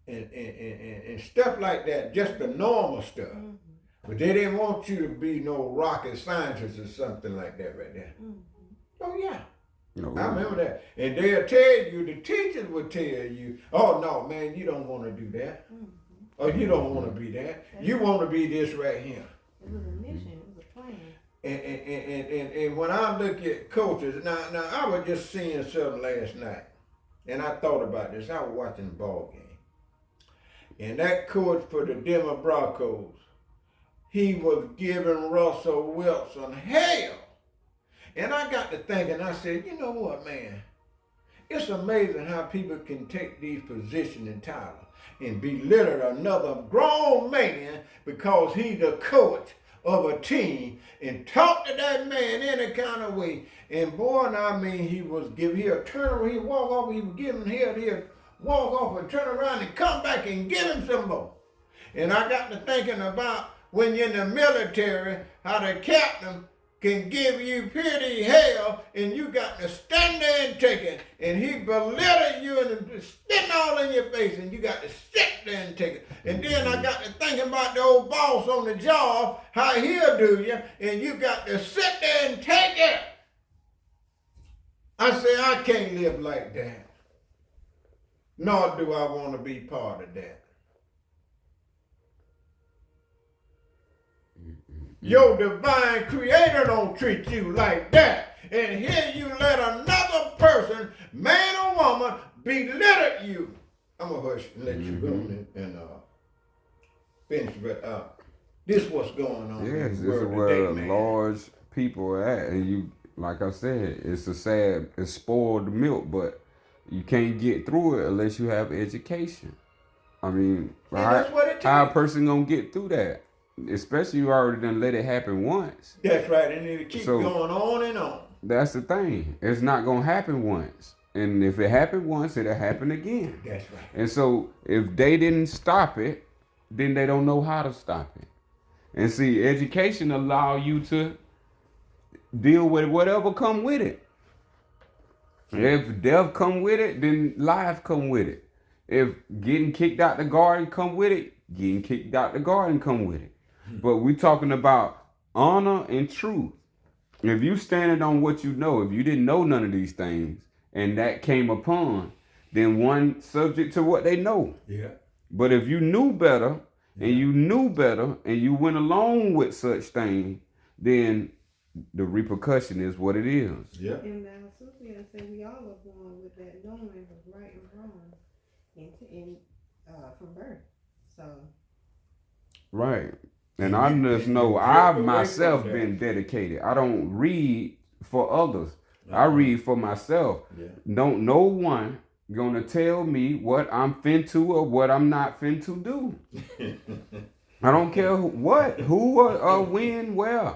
and stuff like that. Just the normal stuff. Mm-hmm. But they didn't want you to be no rocket scientist or something like that right there. Mm-hmm. Oh yeah. No, I remember that. And they'll tell you, the teachers will tell you, oh no, man, you don't want to do that. Mm-hmm. Or you don't want to be that. You want to be this right here. It was a mission. It was a plan. And when I look at coaches, now I was just seeing something last night. And I thought about this. I was watching the ball game. And that coach for the Denver Broncos, he was giving Russell Wilson hell. And I got to thinking, I said, you know what, man? It's amazing how people can take these positions in titles and belittle another grown man because he's the coach of a team and talk to that man any kind of way. And boy, I mean, he'll turn around, he'll walk off, he was giving hell, he'll walk off and turn around and come back and give him some more. And I got to thinking about when you're in the military, how the captain can give you pity hell, and you got to stand there and take it, and he belittle you and spitting all in your face, and you got to sit there and take it. And then I got to thinking about the old boss on the job, how he'll do you, and you got to sit there and take it. I say, I can't live like that. Nor do I want to be part of that. Your divine creator don't treat you like that. And here you let another person, man or woman, belittle you. I'm going to hush and let you go and finish. But this is what's going on. Yes, in this the is world where today, man. large people are at. And you, like I said, it's spoiled milk, but you can't get through it unless you have education. I mean, that's what it how a takes. person gonna get through that? Especially you already done let it happen once. That's right, and it'll keep going on and on. That's the thing. It's not gonna happen once. And if it happened once, it'll happen again. That's right. And so if they didn't stop it, then they don't know how to stop it. And see, education allow you to deal with whatever come with it. If death come with it, then life come with it. If getting kicked out the garden come with it, getting kicked out the garden come with it. But we talking about honor and truth. If you standing on what you know, if you didn't know none of these things, and that came upon, then one subject to what they know. Yeah. But if you knew better, and you knew better, and you went along with such things, then the repercussion is what it is. Yeah. And Cynthia said we all are born with that knowing of right and wrong, from birth. So. Right. And I just know I've myself been dedicated. I don't read for others. I read for myself. Yeah. Don't no one gonna tell me what I'm fin to or what I'm not fin to do. I don't care who, when, where.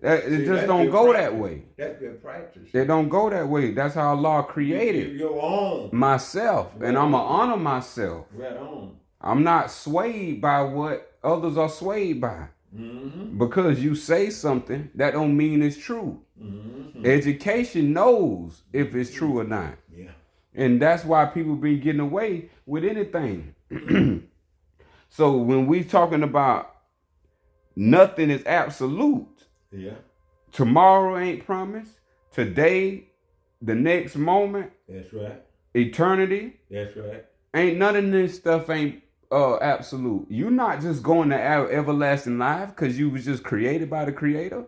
It just don't go that way. That's good practice. It don't go that way. That's how Allah created Your own. myself. And I'ma honor myself. Right on. I'm not swayed by what others are swayed by. Mm-hmm. Because you say something, that don't mean it's true. Mm-hmm. Education knows if it's true or not. Yeah. And that's why people be getting away with anything. So when we talking about nothing is absolute, Yeah. tomorrow ain't promised, today, the next moment, That's right. eternity, That's right. ain't none of this stuff ain't absolute. You're not just going to everlasting life because you was just created by the creator.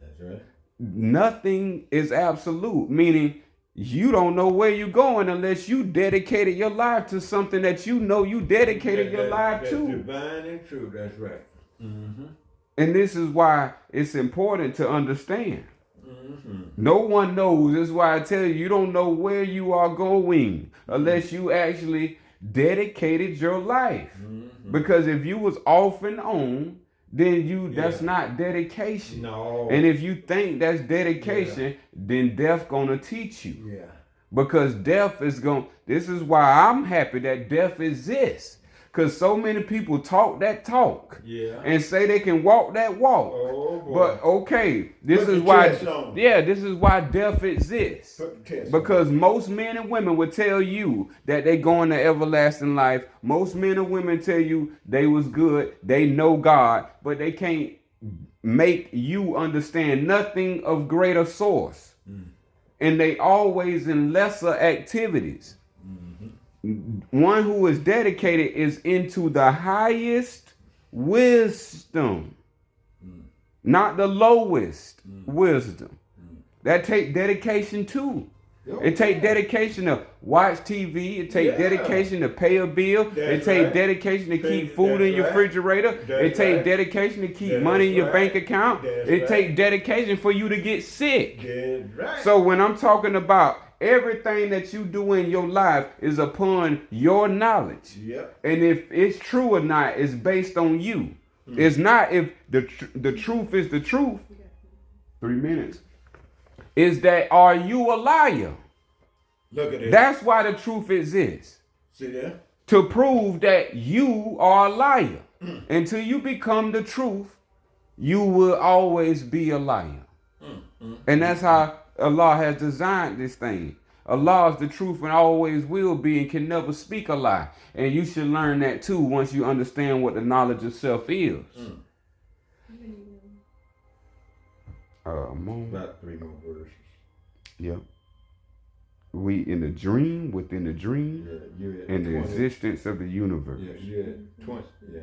That's right. Nothing is absolute, meaning you don't know where you're going unless you dedicated your life to something that you know you dedicated your life that's to. divine and true. That's right. Mm-hmm. And this is why it's important to understand. No one knows. This is why I tell you, you don't know where you are going unless you actually dedicated your life. Because if you was off and on, then that's not dedication. No. And if you think that's dedication, then death gonna teach you. Yeah. Because death is this is why I'm happy that death exists. Because so many people talk that talk and say they can walk that walk. Oh, boy. But okay, this Put is the why test on. this is why death exists. Put the test Because most men and women will tell you that they going to everlasting life. Most men and women tell you they was good, they know God, but they can't make you understand nothing of greater source. And they always in lesser activities. One who is dedicated is into the highest wisdom, not the lowest wisdom. That take dedication too. It take dedication to watch TV. It take dedication to pay a bill. It take dedication to keep food in your refrigerator. It take dedication to keep money in your bank account. It take dedication for you to get sick. So when I'm talking about everything that you do in your life is upon your knowledge. And if it's true or not, it's based on you. It's not if the truth is the truth. 3 minutes. Is that, are you a liar? Look at it. That's why the truth exists. See there? To prove that you are a liar. Until you become the truth, you will always be a liar. And that's how Allah has designed this thing. Allah is the truth and always will be and can never speak a lie. And you should learn that too once you understand what the knowledge of self is. About 3 more verses. Yeah. We in the dream within the dream Yeah, and the existence of the universe. Yeah, 20. Yeah.